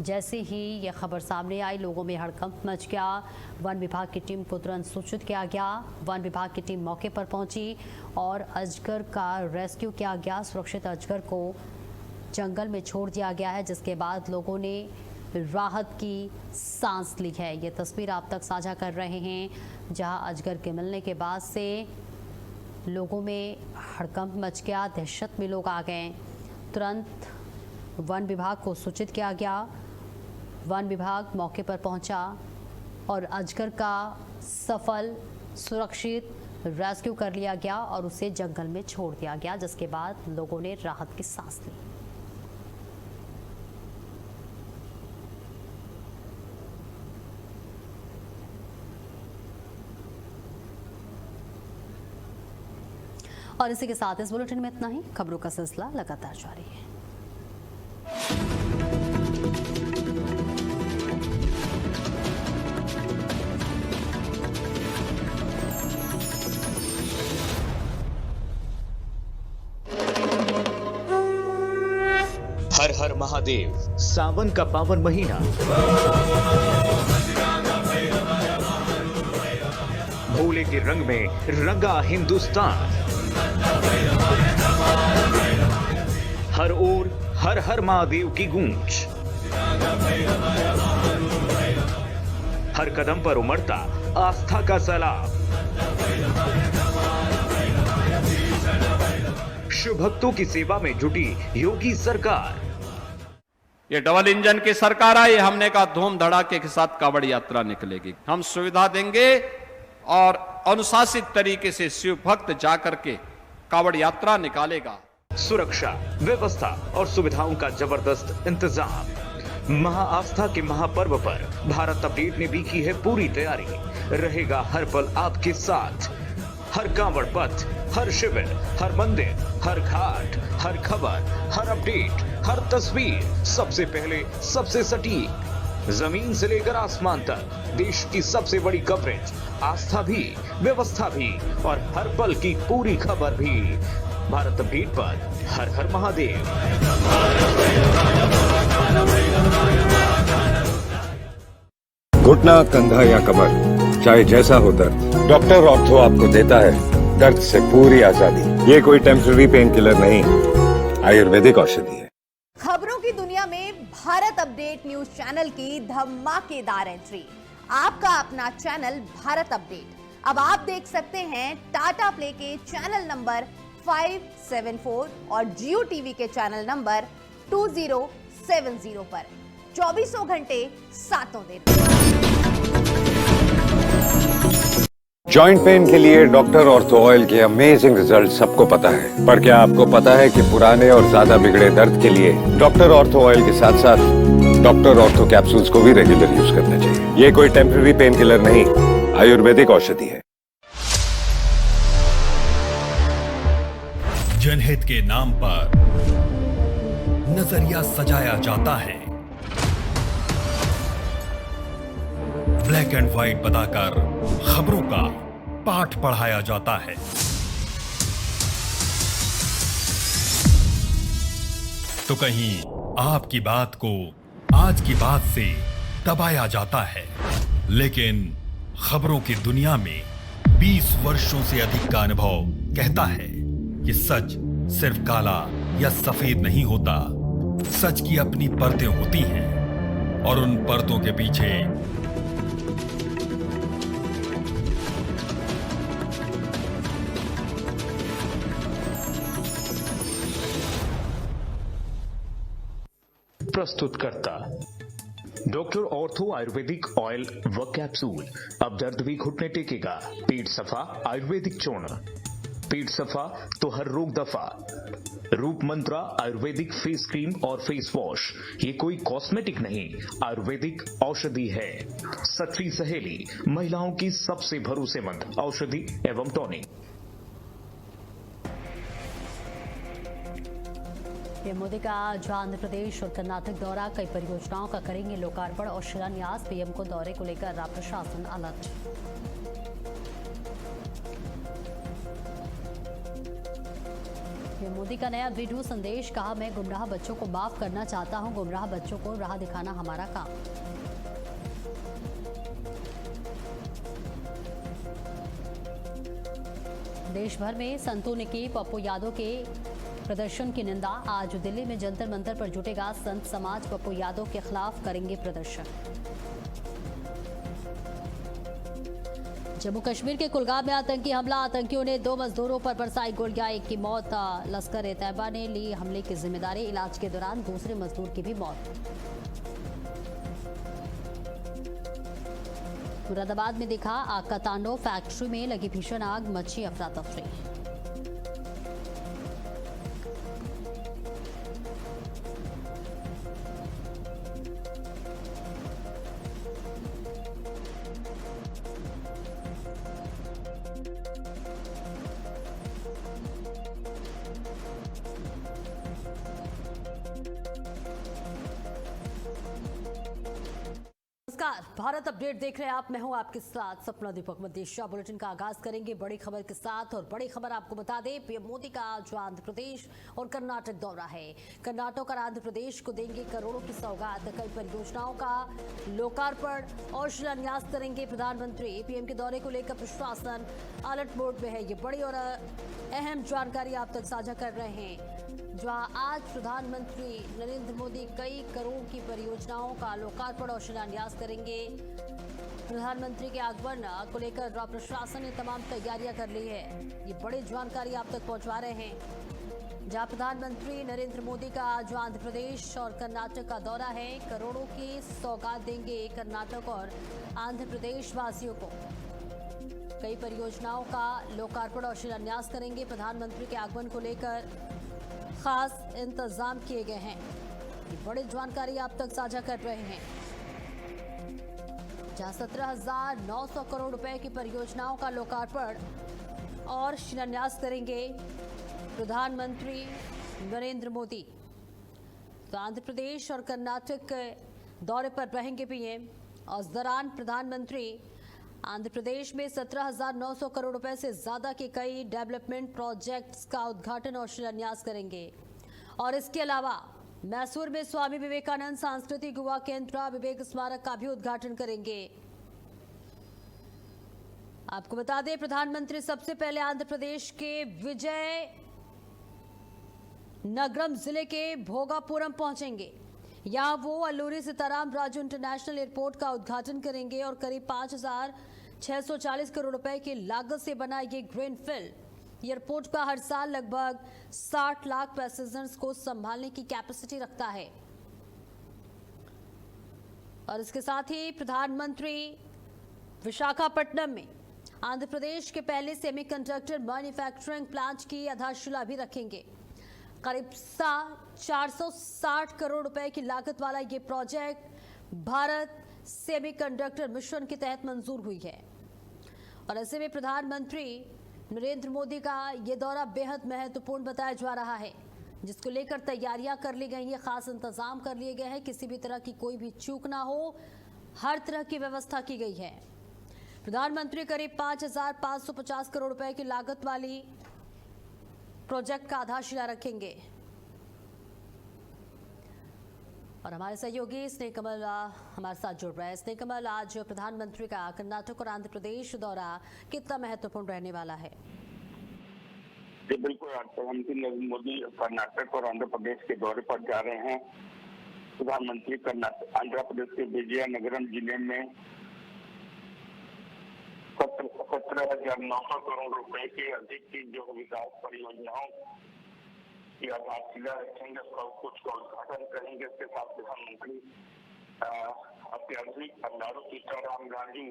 जैसे ही यह खबर सामने आई, लोगों में हड़कंप मच गया। वन विभाग की टीम को तुरंत सूचित किया गया। वन विभाग की टीम मौके पर पहुंची और अजगर का रेस्क्यू किया गया। सुरक्षित अजगर को जंगल में छोड़ दिया गया है, जिसके बाद लोगों ने राहत की सांस ली है। ये तस्वीर आप तक साझा कर रहे हैं, जहां अजगर के मिलने के बाद से लोगों में हड़कंप मच गया, दहशत में लोग आ गए। तुरंत वन विभाग को सूचित किया गया। वन विभाग मौके पर पहुंचा और अजगर का सफल सुरक्षित रेस्क्यू कर लिया गया और उसे जंगल में छोड़ दिया गया, जिसके बाद लोगों ने राहत की सांस ली। और इसी के साथ इस बुलेटिन में इतना ही। खबरों का सिलसिला लगातार जारी है।
हर हर महादेव। सावन का पावन महीना, भोले के रंग में रंगा हिंदुस्तान। हर ओर हर हर महादेव की गूंज, हर कदम पर उमड़ता आस्था का सैलाब। शिव भक्तों की सेवा में जुटी योगी सरकार।
ये डबल इंजन की सरकार आई, हमने कहा धूम धड़ाके के साथ कावड़ यात्रा निकलेगी। हम सुविधा देंगे और अनुशासित तरीके से शिव भक्त जाकर के कावड़ यात्रा निकालेगा।
सुरक्षा, व्यवस्था और सुविधाओं का जबरदस्त इंतजाम। महाआस्था के महापर्व पर भारत अपडेट ने भी की है पूरी तैयारी। रहेगा हर पल आपके साथ। हर कांवड़ पथ, हर शिविर, हर मंदिर, हर घाट, हर खबर, हर अपडेट, हर तस्वीर सबसे पहले, सबसे सटीक। जमीन से लेकर आसमान तक देश की सबसे बड़ी कवरेज, आस्था भी, व्यवस्था भी और हर पल की पूरी खबर भी। भारत अपडेट पर हर हर महादेव।
घुटना, कंधा या कमर, चाहे जैसा हो दर्द, डॉक्टर ऑर्थो आपको देता है दर्द से पूरी आजादी। ये कोई टेम्पररी पेन किलर नहीं, आयुर्वेदिक औषधि है।
खबरों की दुनिया में भारत अपडेट न्यूज चैनल की धमाकेदार एंट्री। आपका अपना चैनल भारत अपडेट अब आप देख सकते हैं टाटा प्ले के चैनल नंबर 574 और जियो टीवी के चैनल नंबर 2070 पर 24 घंटे 7 दिन।
जॉइंट पेन के लिए डॉक्टर ऑर्थो ऑयल के अमेजिंग रिजल्ट सबको पता है, पर क्या आपको पता है कि पुराने और ज्यादा बिगड़े दर्द के लिए डॉक्टर ऑर्थो ऑयल के साथ साथ डॉक्टर ऑर्थो कैप्सूल्स को भी रेगुलर यूज करना चाहिए। ये कोई टेम्पररी पेन किलर नहीं, आयुर्वेदिक औषधि है।
जनहित के नाम पर नजरिया सजाया जाता है, ब्लैक एंड व्हाइट बताकर खबरों का पाठ पढ़ाया जाता है। तो कहीं आपकी बात को आज की बात से दबाया जाता है, लेकिन खबरों की दुनिया में 20 वर्षों से अधिक का अनुभव कहता है कि सच सिर्फ काला या सफेद नहीं होता। सच की अपनी परतें होती हैं और उन परतों के पीछे
प्रस्तुतकर्ता डॉक्टर ऑर्थो आयुर्वेदिक ऑयल व कैप्सूल। अब दर्द भी घुटने टेकेगा। पेट सफा आयुर्वेदिक चूर्ण, पेट सफा तो हर रोग दफा। रूप मंत्रा आयुर्वेदिक फेस क्रीम और फेस वॉश, ये कोई कॉस्मेटिक नहीं, आयुर्वेदिक औषधि है। सच्ची सहेली, महिलाओं की सबसे भरोसेमंद औषधि एवं टॉनिक।
पीएम मोदी का आज आंध्र प्रदेश और कर्नाटक दौरा, कई परियोजनाओं का करेंगे लोकार्पण और शिलान्यास। पीएम को दौरे को लेकर प्रशासन अलर्ट। पीएम मोदी का नया वीडियो संदेश, कहा मैं गुमराह बच्चों को माफ करना चाहता हूं, गुमराह बच्चों को राह दिखाना हमारा काम। देश भर में संतों ने की पप्पू यादव के प्रदर्शन की निंदा। आज दिल्ली में जंतर मंतर पर जुटेगा संत समाज, पप्पू यादव के खिलाफ करेंगे प्रदर्शन। जम्मू कश्मीर के कुलगाम में आतंकी हमला, आतंकियों ने 2 मजदूरों पर बरसाई गोलियां, एक की मौत। लश्कर ए तैयबा ने ली हमले की जिम्मेदारी, इलाज के दौरान दूसरे मजदूर की भी मौत। मुरादाबाद में दिखा आग का तांडव, फैक्ट्री में लगी भीषण आग, मची अफरा तफरी। नमस्कार, भारत अपडेट देख रहे हैं आप। मैं हूं आपके साथ सपना दीपक मदेशिया। बुलेटिन का आगाज करेंगे बड़ी खबर के साथ, और बड़ी खबर आपको बता दें, पीएम मोदी का जो आंध्र प्रदेश और कर्नाटक दौरा है। कर्नाटक और आंध्र प्रदेश को देंगे करोड़ों की सौगात, कई परियोजनाओं का लोकार्पण और शिलान्यास करेंगे प्रधानमंत्री। पीएम के दौरे को लेकर प्रशासन अलर्ट मोड में है। ये बड़ी और अहम जानकारी आप तक साझा कर रहे हैं, जहां आज प्रधानमंत्री नरेंद्र मोदी कई करोड़ की परियोजनाओं का लोकार्पण और शिलान्यास करेंगे। प्रधानमंत्री के आगमन को लेकर प्रशासन ने तमाम तैयारियां कर ली है। ये बड़ी जानकारी आप तक पहुंचा रहे हैं, जहां प्रधानमंत्री नरेंद्र मोदी का आज आंध्र प्रदेश और कर्नाटक का दौरा है। करोड़ों की सौगात देंगे कर्नाटक और आंध्र प्रदेश वासियों को। कई परियोजनाओं का लोकार्पण और शिलान्यास करेंगे। प्रधानमंत्री के आगमन को लेकर खास इंतजाम किए गए हैं। ये बड़ी जानकारी आप तक साझा कर रहे हैं, जहां 17,900 करोड़ रुपए की परियोजनाओं का लोकार्पण और शिलान्यास करेंगे प्रधानमंत्री नरेंद्र मोदी। तो आंध्र प्रदेश और कर्नाटक के दौरे पर रहेंगे पीएम, और इस दौरान प्रधानमंत्री आंध्र प्रदेश में 17,900 करोड़ रुपए से ज्यादा के कई डेवलपमेंट प्रोजेक्ट्स का उद्घाटन और शिलान्यास करेंगे। और इसके अलावा मैसूर में स्वामी विवेकानंद सांस्कृतिक युवा केंद्र विवेक स्मारक का भी उद्घाटन करेंगे। आपको बता दें, प्रधानमंत्री सबसे पहले आंध्र प्रदेश के विजय नगरम जिले के भोगापुरम पहुंचेंगे। यहां वो अल्लूरी सीताराम राजू इंटरनेशनल एयरपोर्ट का उद्घाटन करेंगे और करीब 5,640 करोड़ रुपए की लागत से बना ये ग्रीनफील्ड एयरपोर्ट का हर साल लगभग 60 लाख पैसेंजर्स को संभालने की कैपेसिटी रखता है। और इसके साथ ही प्रधानमंत्री विशाखापट्टनम में आंध्र प्रदेश के पहले सेमीकंडक्टर मैन्युफैक्चरिंग प्लांट की आधारशिला भी रखेंगे। करीब 460 करोड़ रुपए की लागत वाला ये प्रोजेक्ट भारत सेमीकंडक्टर मिशन के तहत मंजूर हुई है। और ऐसे में प्रधानमंत्री नरेंद्र मोदी का ये दौरा बेहद महत्वपूर्ण बताया जा रहा है, जिसको लेकर तैयारियां कर ली गई हैं, खास इंतजाम कर लिए गए हैं, किसी भी तरह की कोई भी चूक ना हो, हर तरह की व्यवस्था की गई है। प्रधानमंत्री करीब 5,550 करोड़ रुपए की लागत वाली प्रोजेक्ट का आधारशिला रखेंगे। और हमारे सहयोगी स्नेह कमल हमारे साथ जुड़ रहे हैं। स्नेह कमल, आज प्रधानमंत्री का कर्नाटक और आंध्र प्रदेश दौरा कितना महत्वपूर्ण रहने वाला है?
जी बिल्कुल, आज प्रधानमंत्री नरेंद्र मोदी कर्नाटक और आंध्र प्रदेश के दौरे पर जा रहे हैं। प्रधानमंत्री आंध्र प्रदेश के विजयनगरम जिले में 17,900 करोड़ रुपए के अधिक की जो विकास परियोजनाओं की आधारशिला रखेंगे, कुछ का उद्घाटन करेंगे। इसके साथ प्रधानमंत्री अत्याधुनिक अल्लूरी सीताराम राजू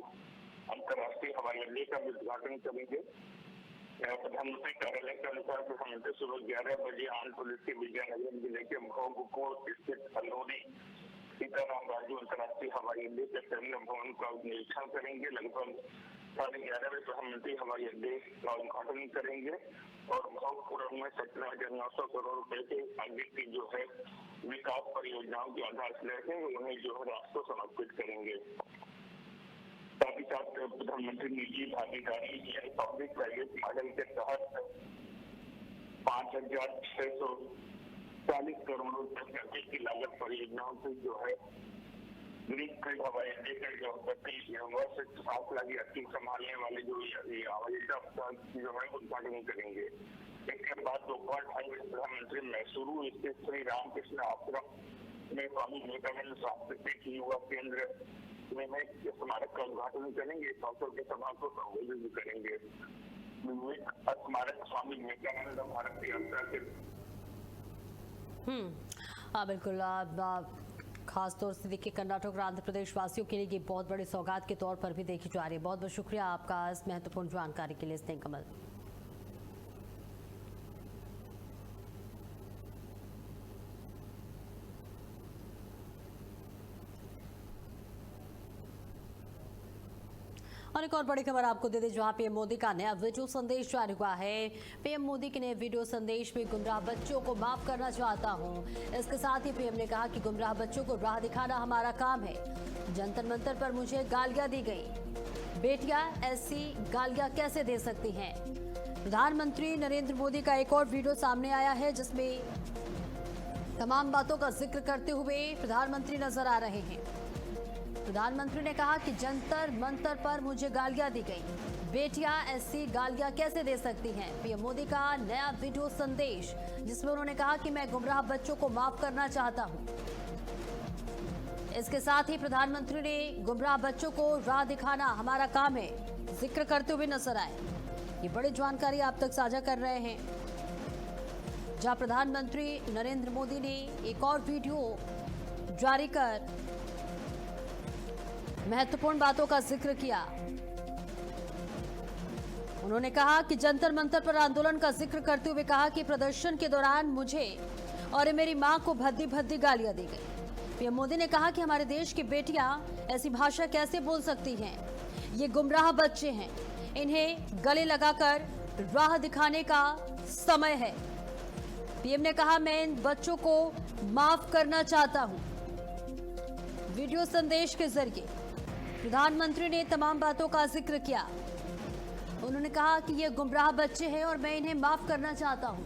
अंतर्राष्ट्रीय हवाई अड्डे का भी उद्घाटन करेंगे। प्रधानमंत्री कार्यालय के अनुसार प्रधानमंत्री सुबह 11 बजे आंध्र प्रदेश के विजयनगरम जिले के भोगकोट स्थित अल्लूरी सीताराम राजू अंतर्राष्ट्रीय हवाई अड्डे के टर्मिनल भवन का निरीक्षण करेंगे। लगभग 11:30 बजे प्रधानमंत्री हवाई अड्डे का उद्घाटन करेंगे और भोगपुरम में 17,900 करोड़ रुपए के आगे की जो है विकास परियोजनाओं की आधारशिला रखेंगे, उन्हें जो है राष्ट्र को समर्पित करेंगे। साथ ही साथ प्रधानमंत्री निजी भागीदारी यानी पब्लिक प्राइवेट मॉडल के तहत 5,640 करोड़ रुपए की लागत परियोजनाओं से जो है ग्रीनफील्ड हवाई अड्डे के जो 7 लाख यात्री संभालने वाले जो हवाई अड्डा जो है उद्घाटन करेंगे। इसके बाद दोपहर 2:30 बजे प्रधानमंत्री मैसूरू स्थित श्री रामकृष्ण आश्रम में स्वामी विवेकानंद सांस्कृतिक युवा केंद्र में स्मारक का उद्घाटन करेंगे। इस अवसर के सभा को संबोधित करेंगे। स्मारक स्वामी विवेकानंद भारत यात्रा के
हाँ बिल्कुल। खास तौर से देखिए कर्नाटक और आंध्र प्रदेश वासियों के लिए ये बहुत बड़ी सौगात के तौर पर भी देखी जा रही है। बहुत बहुत शुक्रिया आपका इस महत्वपूर्ण जानकारी के लिए स्नेह कमल। और एक और बड़ी खबर आपको दे दें, जहां पीएम मोदी का नया वीडियो संदेश जारी हुआ है। पीएम मोदी के नए वीडियो संदेश में गुमराह बच्चों को माफ करना चाहता हूं। इसके साथ ही पीएम ने कहा कि गुमराह बच्चों को राह दिखाना हमारा काम है। जंतर मंतर पर मुझे गालियां दी गई, बेटियां ऐसी गालियां कैसे दे सकती हैं। प्रधानमंत्री नरेंद्र मोदी का एक और वीडियो सामने आया है, जिसमें तमाम बातों का जिक्र करते हुए प्रधानमंत्री नजर आ रहे हैं। प्रधानमंत्री ने कहा कि जंतर मंतर पर मुझे गालियां दी गई, बेटियां ऐसी गालियां कैसे दे सकती हैं। पीएम मोदी का नया वीडियो संदेश, जिसमें उन्होंने कहा कि मैं गुमराह बच्चों को माफ करना चाहता हूं। इसके साथ ही प्रधानमंत्री ने गुमराह बच्चों को राह दिखाना हमारा काम है जिक्र करते हुए नजर आए। ये बड़ी जानकारी आप तक साझा कर रहे हैं, जहां प्रधानमंत्री नरेंद्र मोदी ने एक और वीडियो जारी कर महत्वपूर्ण बातों का जिक्र किया। उन्होंने कहा कि जंतर मंतर पर आंदोलन का जिक्र करते हुए कहा कि प्रदर्शन के दौरान मुझे और मेरी मां को भद्दी भद्दी गालियां दी गई। पीएम मोदी ने कहा कि हमारे देश की बेटियां ऐसी भाषा कैसे बोल सकती हैं। ये गुमराह बच्चे हैं, इन्हें गले लगाकर राह दिखाने का समय है। पीएम ने कहा मैं इन बच्चों को माफ करना चाहता हूं। वीडियो संदेश के जरिए प्रधानमंत्री ने तमाम बातों का जिक्र किया। उन्होंने कहा कि ये गुमराह बच्चे हैं और मैं इन्हें माफ करना चाहता हूं।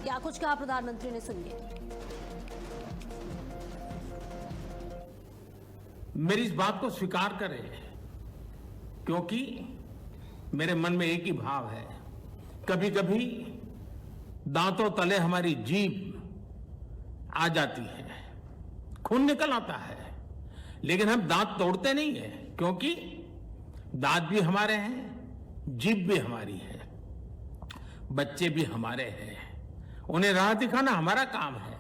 क्या कुछ कहा प्रधानमंत्री ने, सुनिए।
मेरी इस बात को स्वीकार करें, क्योंकि मेरे मन में एक ही भाव है। कभी कभी दांतों तले हमारी जीभ आ जाती है, खून निकल आता है, लेकिन हम दांत तोड़ते नहीं है, क्योंकि दांत भी हमारे हैं, जीभ भी हमारी है, बच्चे भी हमारे हैं। उन्हें राह दिखाना हमारा काम है।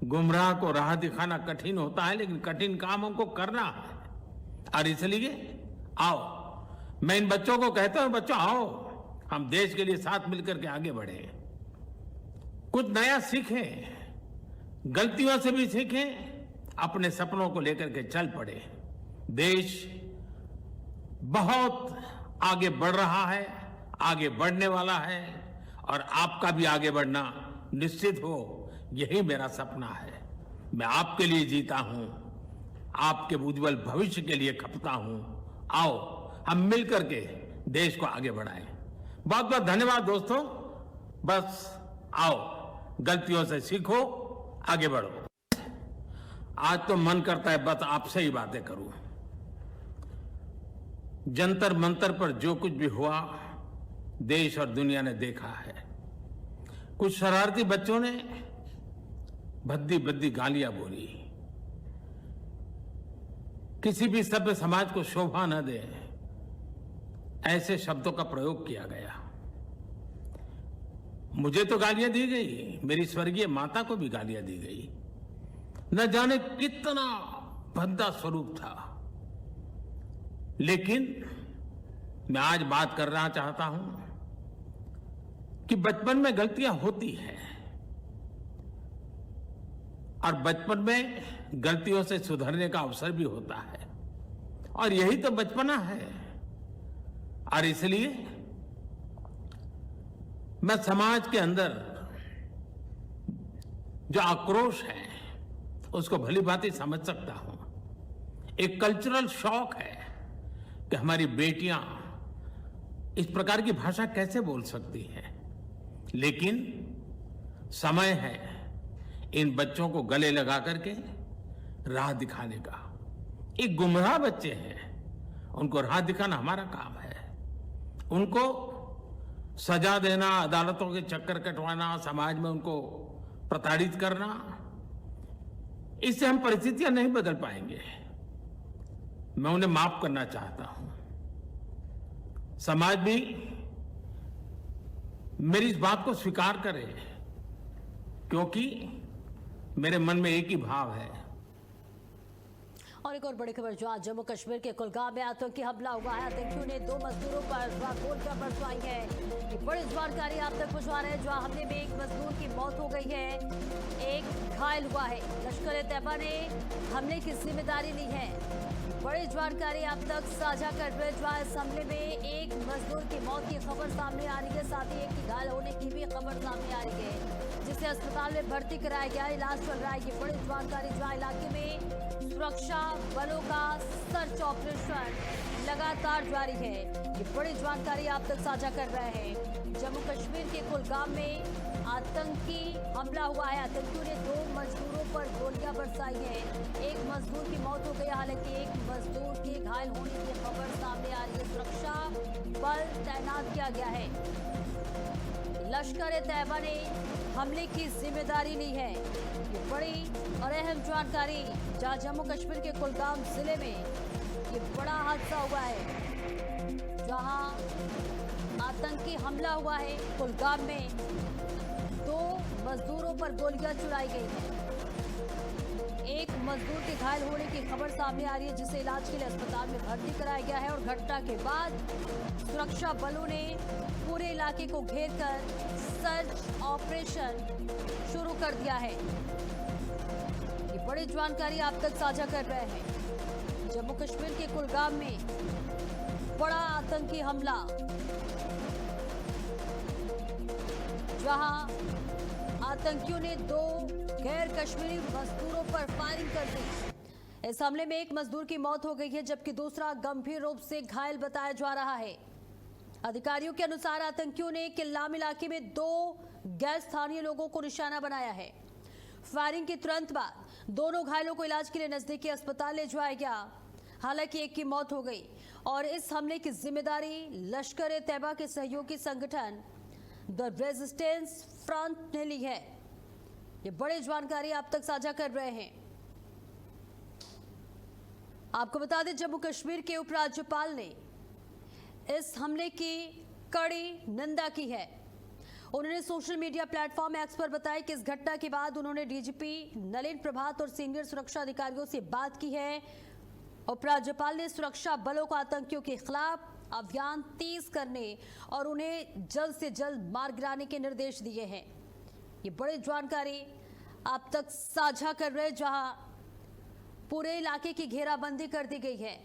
गुमराह को राह दिखाना कठिन होता है, लेकिन कठिन काम हमको करना है। और इसलिए आओ, मैं इन बच्चों को कहता हूं, बच्चों आओ, हम देश के लिए साथ मिलकर के आगे बढ़े, कुछ नया सीखें, गलतियों से भी सीखें, अपने सपनों को लेकर के चल पड़े। देश बहुत आगे बढ़ रहा है, आगे बढ़ने वाला है, और आपका भी आगे बढ़ना निश्चित हो, यही मेरा सपना है। मैं आपके लिए जीता हूं, आपके उज्जवल भविष्य के लिए खपता हूं। आओ हम मिलकर के देश को आगे बढ़ाएं। बहुत बहुत धन्यवाद दोस्तों। बस आओ, गलतियों से सीखो, आगे बढ़ो। आज तो मन करता है बस आपसे ही बातें करूं। जंतर मंतर पर जो कुछ भी हुआ, देश और दुनिया ने देखा है। कुछ शरारती बच्चों ने भद्दी भद्दी गालियां बोली, किसी भी सभ्य समाज को शोभा न दे ऐसे शब्दों का प्रयोग किया गया। मुझे तो गालियां दी गई, मेरी स्वर्गीय माता को भी गालियां दी गई। न जाने कितना भद्दा स्वरूप था, लेकिन मैं आज बात करना चाहता हूं कि बचपन में गलतियां होती हैं और बचपन में गलतियों से सुधरने का अवसर भी होता है और यही तो बचपना है। और इसलिए मैं समाज के अंदर जो आक्रोश है उसको भली भांति समझ सकता हूं। एक कल्चरल शॉक है कि हमारी बेटियां इस प्रकार की भाषा कैसे बोल सकती हैं, लेकिन समय है इन बच्चों को गले लगा करके राह दिखाने का। एक गुमराह बच्चे हैं, उनको राह दिखाना हमारा काम है। उनको सजा देना, अदालतों के चक्कर कटवाना, समाज में उनको प्रताड़ित करना, इससे हम परिस्थितियां नहीं बदल पाएंगे। मैं उन्हें माफ करना चाहता हूं। समाज भी मेरी इस बात को स्वीकार करे, क्योंकि मेरे मन में एक ही भाव है।
और एक और बड़ी खबर, जो आज जम्मू कश्मीर के कुलगाम में आतंकी हमला हुआ है। आतंकियों ने 2 मजदूरों पर गोलियां बरसाई है। ये बड़ी जानकारी आप तक पहुंचा रहे हैं। जहां हमले में 1 मजदूर की मौत हो गई है, 1 घायल हुआ है। लश्कर-ए-तैयबा ने हमले की जिम्मेदारी ली है। बड़ी जानकारी आप तक साझा कर रहे हैं। जहां इस हमले में 1 मजदूर की मौत की खबर सामने आ रही है, साथ ही 1 की घायल होने की भी खबर सामने आ रही है, जिसे अस्पताल में भर्ती कराया गया, इलाज चल रहा है। ये बड़ी जानकारी, जहां इलाके में सुरक्षा बलों का सर्च ऑपरेशन लगातार जारी है। ये बड़ी जानकारी आप तक साझा कर रहे हैं। जम्मू कश्मीर के कुलगाम में आतंकी हमला हुआ है। आतंकियों ने 2 मजदूरों पर गोलियां बरसाई हैं। 1 मजदूर की मौत हो गई, हालांकि 1 मजदूर के घायल होने की खबर सामने आ रही है। सुरक्षा बल तैनात किया गया है। लश्कर-ए-तैयबा ने हमले की जिम्मेदारी ली है। ये बड़ी और अहम जानकारी, जहां जम्मू कश्मीर के कुलगाम जिले में ये बड़ा हादसा हुआ है, जहां आतंकी हमला हुआ है। कुलगाम में 2 मजदूरों पर गोलियां चलाई गई हैं। 1 मजदूर के घायल होने की खबर सामने आ रही है, जिसे इलाज के लिए अस्पताल में भर्ती कराया गया है। और घटना के बाद सुरक्षा बलों ने पूरे इलाके को घेरकर सर्च ऑपरेशन शुरू कर दिया है। ये बड़ी जानकारी आप तक साझा कर रहे हैं। जम्मू कश्मीर के कुलगाम में बड़ा आतंकी हमला, जहां आतंकियों ने 2 गैर कश्मीरी मजदूरों पर फायरिंग कर दी। इस हमले में 1 मजदूर की मौत हो गई है, जबकि दूसरा गंभीर रूप से घायल बताया जा रहा है। अधिकारियों के अनुसार आतंकियों ने किल्लाम इलाके में 2 गैर स्थानीय लोगों को निशाना बनाया है। फायरिंग के तुरंत बाद दोनों घायलों को इलाज के लिए नजदीकी अस्पताल ले जाया गया, हालांकि 1 की मौत हो गई। और इस हमले की जिम्मेदारी लश्कर-ए-तैयबा के सहयोगी संगठन द रेजिस्टेंस फ्रंट ने ली है। ये बड़ी जानकारी आप तक साझा कर रहे हैं। आपको बता दें, जम्मू कश्मीर के उपराज्यपाल ने इस हमले की कड़ी निंदा की है। उन्होंने सोशल मीडिया प्लेटफॉर्म एक्स पर बताया कि इस घटना के बाद उन्होंने डीजीपी नलिन प्रभात और सीनियर सुरक्षा अधिकारियों से बात की है। उपराज्यपाल ने सुरक्षा बलों को आतंकियों के खिलाफ अभियान तेज करने और उन्हें जल्द से जल्द मार गिराने के निर्देश दिए हैं। ये बड़ी जानकारी आप तक साझा कर रहे हैं, जहां पूरे इलाके की घेराबंदी कर दी गई है।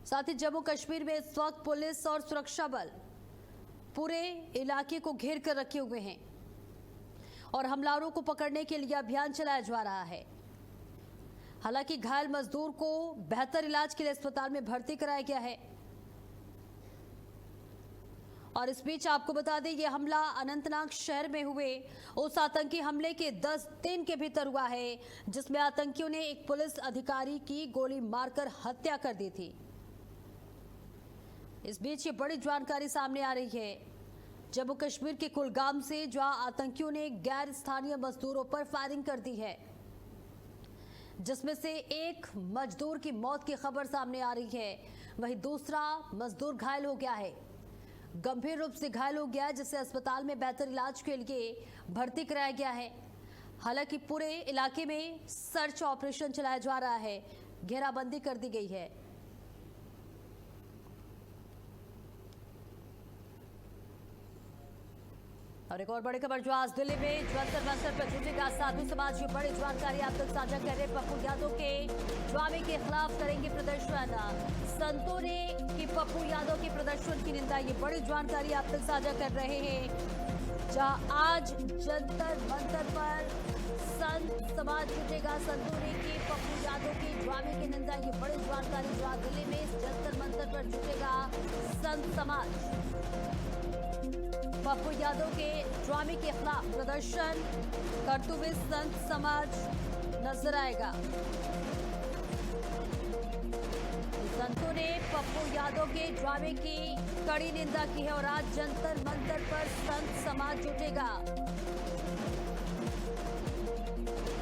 साथ ही जम्मू कश्मीर में इस वक्त पुलिस और सुरक्षा बल पूरे इलाके को घेर कर रखे हुए हैं और हमलावरों को पकड़ने के लिए अभियान चलाया जा रहा है। हालांकि घायल मजदूर को बेहतर इलाज के लिए अस्पताल में भर्ती कराया गया है। और इस बीच आपको बता दें, यह हमला अनंतनाग शहर में हुए उस आतंकी हमले के 10 दिन के भीतर हुआ है, जिसमें आतंकियों ने एक पुलिस अधिकारी की गोली मारकर हत्या कर दी थी। इस बीच ये बड़ी जानकारी सामने आ रही है जम्मू कश्मीर के कुलगाम से, जहां आतंकियों ने गैर स्थानीय मजदूरों पर फायरिंग कर दी है, जिसमें से 1 मजदूर की मौत की खबर सामने आ रही है। वहीं दूसरा मजदूर घायल हो गया है, गंभीर रूप से घायल हो गया है, जिसे अस्पताल में बेहतर इलाज के लिए भर्ती कराया गया है। हालांकि पूरे इलाके में सर्च ऑपरेशन चलाया जा रहा है, घेराबंदी कर दी गई है। और एक और बड़ी खबर जो आज दिल्ली में जंतर मंतर पर जुटेगा साधु समाज। ये बड़ी जानकारी आप तक साझा कर रहे। पप्पू यादव के ड्रामे के खिलाफ करेंगे प्रदर्शन। संतों ने की पप्पू यादव के प्रदर्शन की निंदा। ये बड़ी जानकारी आप तक साझा कर रहे हैं। जहां आज जंतर मंतर पर संत समाज जुटेगा। संतों ने की पप्पू यादव के ड्रामे की निंदा। ये बड़ी जानकारी जो आज दिल्ली में जंतर मंतर पर जुटेगा संत समाज। पप्पू यादव के ड्रामे के खिलाफ प्रदर्शन करते हुए संत समाज नजर आएगा। संतों ने पप्पू यादव के ड्रामे की कड़ी निंदा की है और आज जंतर मंतर पर संत समाज जुटेगा।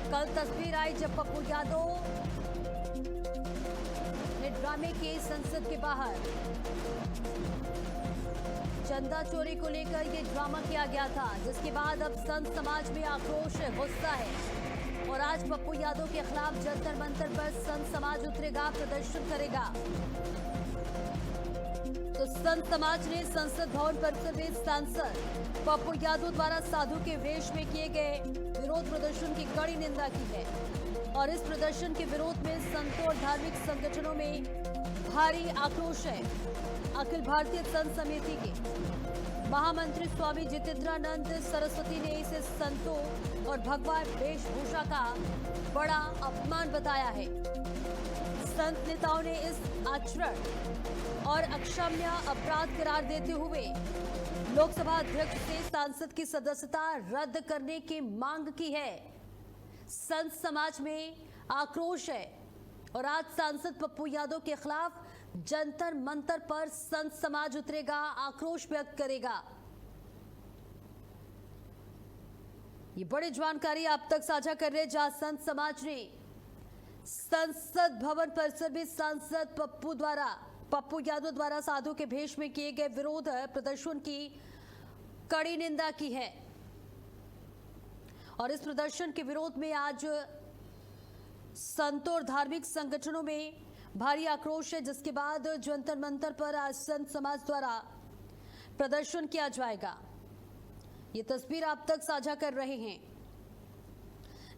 कल तस्वीर आई जब पप्पू यादव ने ड्रामे के संसद के बाहर चंदा चोरी को लेकर ये ड्रामा किया गया था, जिसके बाद अब संत समाज में आक्रोश है, गुस्सा है और आज पप्पू यादव के खिलाफ जंतर मंतर पर संत समाज उतरेगा, प्रदर्शन करेगा। तो संत समाज ने संसद भवन परिसर में सांसद पप्पू यादव द्वारा साधु के वेश में किए गए विरोध प्रदर्शन की कड़ी निंदा की है और इस प्रदर्शन के विरोध में संतों और धार्मिक संगठनों में भारी आक्रोश है। अखिल भारतीय संत समिति के महामंत्री स्वामी जितेंद्रानंद सरस्वती ने इसे संतों और भगवा वेशभूषा का बड़ा अपमान बताया है। संत नेताओं ने इस आचरण और अक्षम्य अपराध करार देते हुए लोकसभा अध्यक्ष से सांसद की सदस्यता रद्द करने की मांग की है। संत समाज में आक्रोश है और आज सांसद पप्पू यादव के खिलाफ जंतर मंतर पर संत समाज उतरेगा, आक्रोश व्यक्त करेगा। ये बड़ी जानकारी आप तक साझा कर रहे हैं, जहां संत समाज ने संसद भवन परिसर में सांसद पप्पू यादव द्वारा साधु के भेष में किए गए विरोध प्रदर्शन की कड़ी निंदा की है और इस प्रदर्शन के विरोध में आज संतों और धार्मिक संगठनों में भारी आक्रोश है, जिसके बाद जंतर मंतर पर आज संत समाज द्वारा प्रदर्शन किया जाएगा। ये तस्वीर आप तक साझा कर रहे हैं,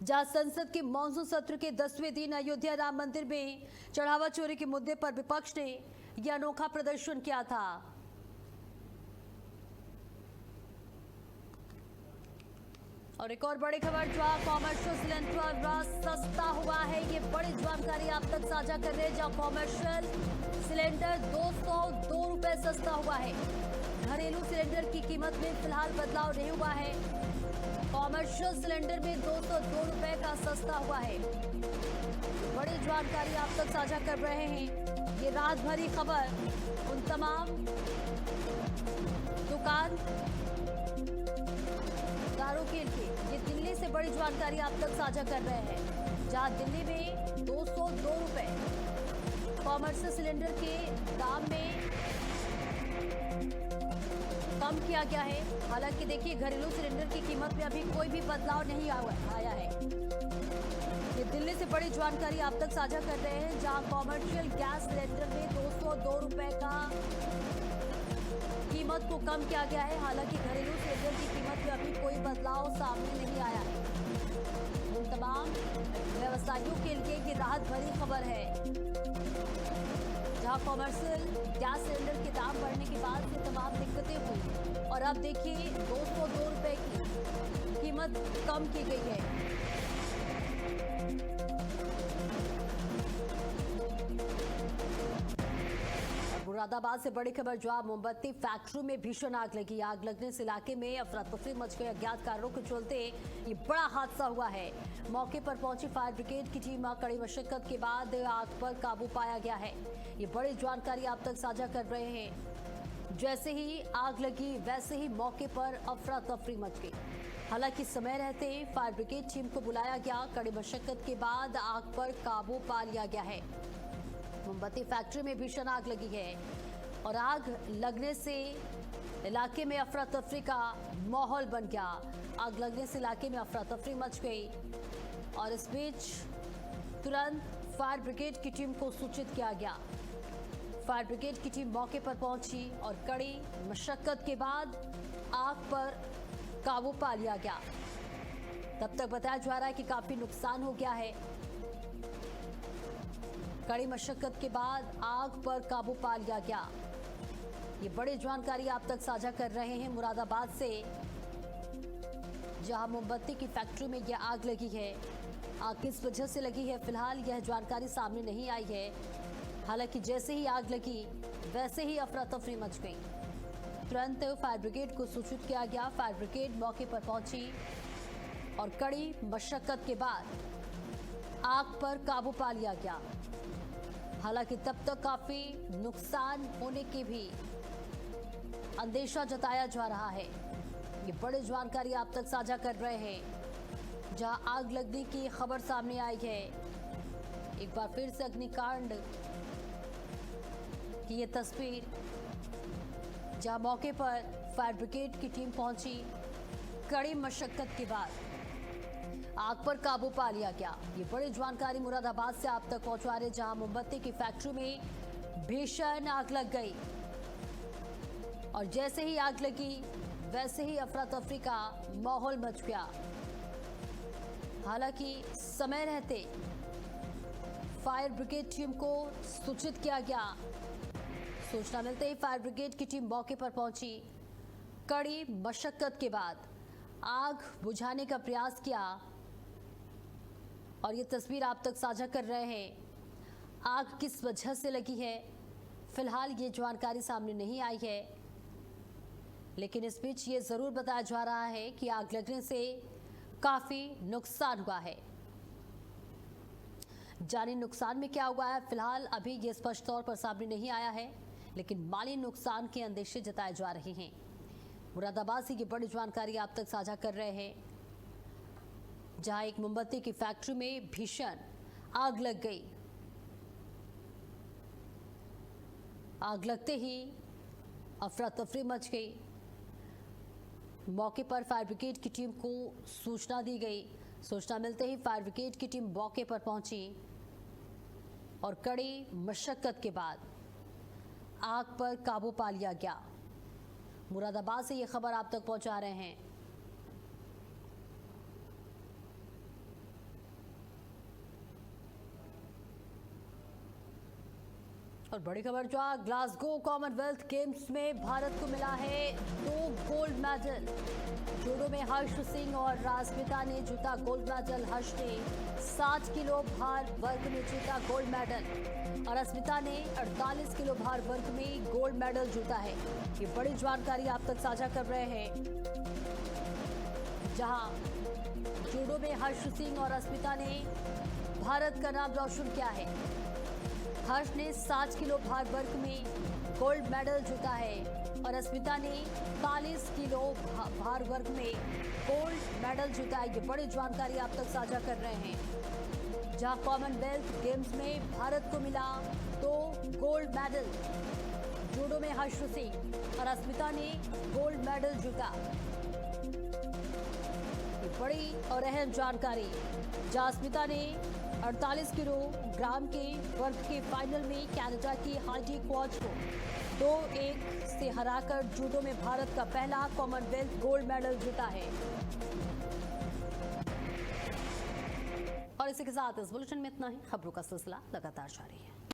जहां संसद के मॉनसून सत्र के 10वें दिन अयोध्या राम मंदिर में चढ़ावा चोरी के मुद्दे पर विपक्ष ने यह अनोखा प्रदर्शन किया था। और एक और बड़ी खबर, जो कॉमर्शियल सिलेंडर सस्ता हुआ है। ये बड़ी जानकारी आप तक साझा कर रहे हैं, जहां कॉमर्शियल सिलेंडर 202 रुपए सस्ता हुआ है। घरेलू सिलेंडर की कीमत में फिलहाल बदलाव नहीं हुआ है। कॉमर्शियल सिलेंडर में 202 रुपए का सस्ता हुआ है। बड़ी जानकारी आप तक साझा कर रहे हैं। ये रात भरी खबर उन तमाम दुकानदारों के लिए, ये दिल्ली से बड़ी जानकारी आप तक साझा कर रहे हैं, जहां दिल्ली में 202 रुपए कॉमर्शियल सिलेंडर के दाम में कम किया गया है। हालांकि देखिए, घरेलू सिलेंडर की कीमत में अभी कोई भी बदलाव नहीं आया है। ये दिल्ली से बड़ी जानकारी आप तक साझा कर रहे हैं, जहां कॉमर्शियल गैस सिलेंडर में 202 रुपए का कीमत को कम किया गया है। हालांकि घरेलू सिलेंडर की कीमत में अभी कोई बदलाव सामने नहीं आया है। उन तमाम व्यवसायियों के लिए ये राहत भरी खबर है, जहां कॉमर्शियल गैस सिलेंडर के दाम बढ़ने के बाद ये तमाम दिक्कतें हुई और अब देखिए 202 रुपए की कीमत कम की गई है। मुरादाबाद से बड़ी खबर, जो मोमबत्ती फैक्ट्री में भीषण आग लगी। आग लगने से इलाके में अफरा तफरी मच गई। अज्ञात कारणों के चलते ये बड़ा हादसा हुआ है। मौके पर पहुंची फायर ब्रिगेड की टीम कड़ी मशक्कत के बाद आग पर काबू पाया गया है। ये बड़ी जानकारी आप तक साझा कर रहे हैं। जैसे ही आग लगी वैसे ही मौके पर अफरा तफरी मच गई। हालांकि समय रहते फायर ब्रिगेड टीम को बुलाया गया। कड़ी मशक्कत के बाद आग पर काबू पा लिया गया है। मोमबत्ती फैक्ट्री में भीषण आग लगी है और आग लगने से इलाके में अफरा तफरी का माहौल बन गया। आग लगने से इलाके में अफरा तफरी मच गई और इस बीच तुरंत फायर ब्रिगेड की टीम को सूचित किया गया। फायर ब्रिगेड की टीम मौके पर पहुंची और कड़ी मशक्कत के बाद आग पर काबू पा लिया गया। तब तक बताया जा रहा है कि काफी नुकसान हो गया है। कड़ी मशक्कत के बाद आग पर काबू पा लिया गया। ये बड़ी जानकारी आप तक साझा कर रहे हैं मुरादाबाद से, जहां मोमबत्ती की फैक्ट्री में यह आग लगी है। आग किस वजह से लगी है, फिलहाल यह जानकारी सामने नहीं आई है। हालांकि जैसे ही आग लगी वैसे ही अफरा तफरी मच गई। तुरंत फायर ब्रिगेड को सूचित किया गया। फायर ब्रिगेड मौके पर पहुंची और कड़ी मशक्कत के बाद आग पर काबू पा लिया गया। हालांकि तब तक काफी नुकसान होने की भी अंदेशा जताया जा रहा है। ये बड़ी जानकारी आप तक साझा कर रहे हैं, जहां आग लगने की खबर सामने आई है। एक बार फिर से अग्निकांड की ये तस्वीर, जहां मौके पर फायर ब्रिगेड की टीम पहुंची। कड़ी मशक्कत के बाद आग पर काबू पा लिया गया। ये बड़ी जानकारी मुरादाबाद से आप तक पहुंचा रहे, जहां मोमबत्ती की फैक्ट्री में भीषण आग लग गई और जैसे ही आग लगी वैसे ही अफरा तफरी का माहौल मच गया। हालांकि समय रहते फायर ब्रिगेड टीम को सूचित किया गया। सूचना मिलते ही फायर ब्रिगेड की टीम मौके पर पहुंची। कड़ी मशक्कत के बाद आग बुझाने का प्रयास किया और ये तस्वीर आप तक साझा कर रहे हैं। आग किस वजह से लगी है, फिलहाल ये जानकारी सामने नहीं आई है, लेकिन इस बीच ये जरूर बताया जा रहा है कि आग लगने से काफी नुकसान हुआ है। जानी नुकसान में क्या हुआ है, फिलहाल अभी ये स्पष्ट तौर पर सामने नहीं आया है, लेकिन माली नुकसान के अंदेशे जताए जा रहे हैं। मुरादाबाद से ये बड़ी जानकारी आप तक साझा कर रहे हैं, जहां एक मोमबत्ती की फैक्ट्री में भीषण आग लग गई। आग लगते ही अफरा तफरी मच गई। मौके पर फायर ब्रिगेड की टीम को सूचना दी गई। सूचना मिलते ही फायर ब्रिगेड की टीम मौके पर पहुंची और कड़ी मशक्कत के बाद आग पर काबू पा लिया गया। मुरादाबाद से ये खबर आप तक पहुंचा रहे हैं। और बड़ी खबर, जो ग्लासगो कॉमनवेल्थ गेम्स में भारत को मिला है 2 गोल्ड मेडल। जूडो में हर्ष सिंह और राजमिता ने जीता गोल्ड मेडल। हर्ष ने 60 किलो भार वर्ग में जीता गोल्ड मेडल और अस्मिता ने 48 किलो भार वर्ग में गोल्ड मेडल जीता है। ये बड़ी जानकारी आप तक साझा कर रहे हैं, जहां जूडो में हर्ष सिंह और अस्मिता ने भारत का नाम रोशन किया है। हर्ष ने 60 किलो भार वर्ग में गोल्ड मेडल जीता है और अस्मिता ने 40 किलो भार वर्ग में गोल्ड मेडल जीता है। ये बड़ी जानकारी आप तक साझा कर रहे हैं, जहां कॉमनवेल्थ गेम्स में भारत को मिला 2 गोल्ड मेडल। जूडो में हर्ष सिंह और अस्मिता ने गोल्ड मेडल जीता। ये बड़ी और अहम जानकारी, जहां अस्मिता ने 48 किलोग्राम के वर्ग के फाइनल में कनाडा की हाइडी क्वाच को 2-1 से हराकर जूडो में भारत का पहला कॉमनवेल्थ गोल्ड मेडल जीता है। और इसी के साथ इस बुलेटिन में इतना ही। खबरों का सिलसिला लगातार जारी है।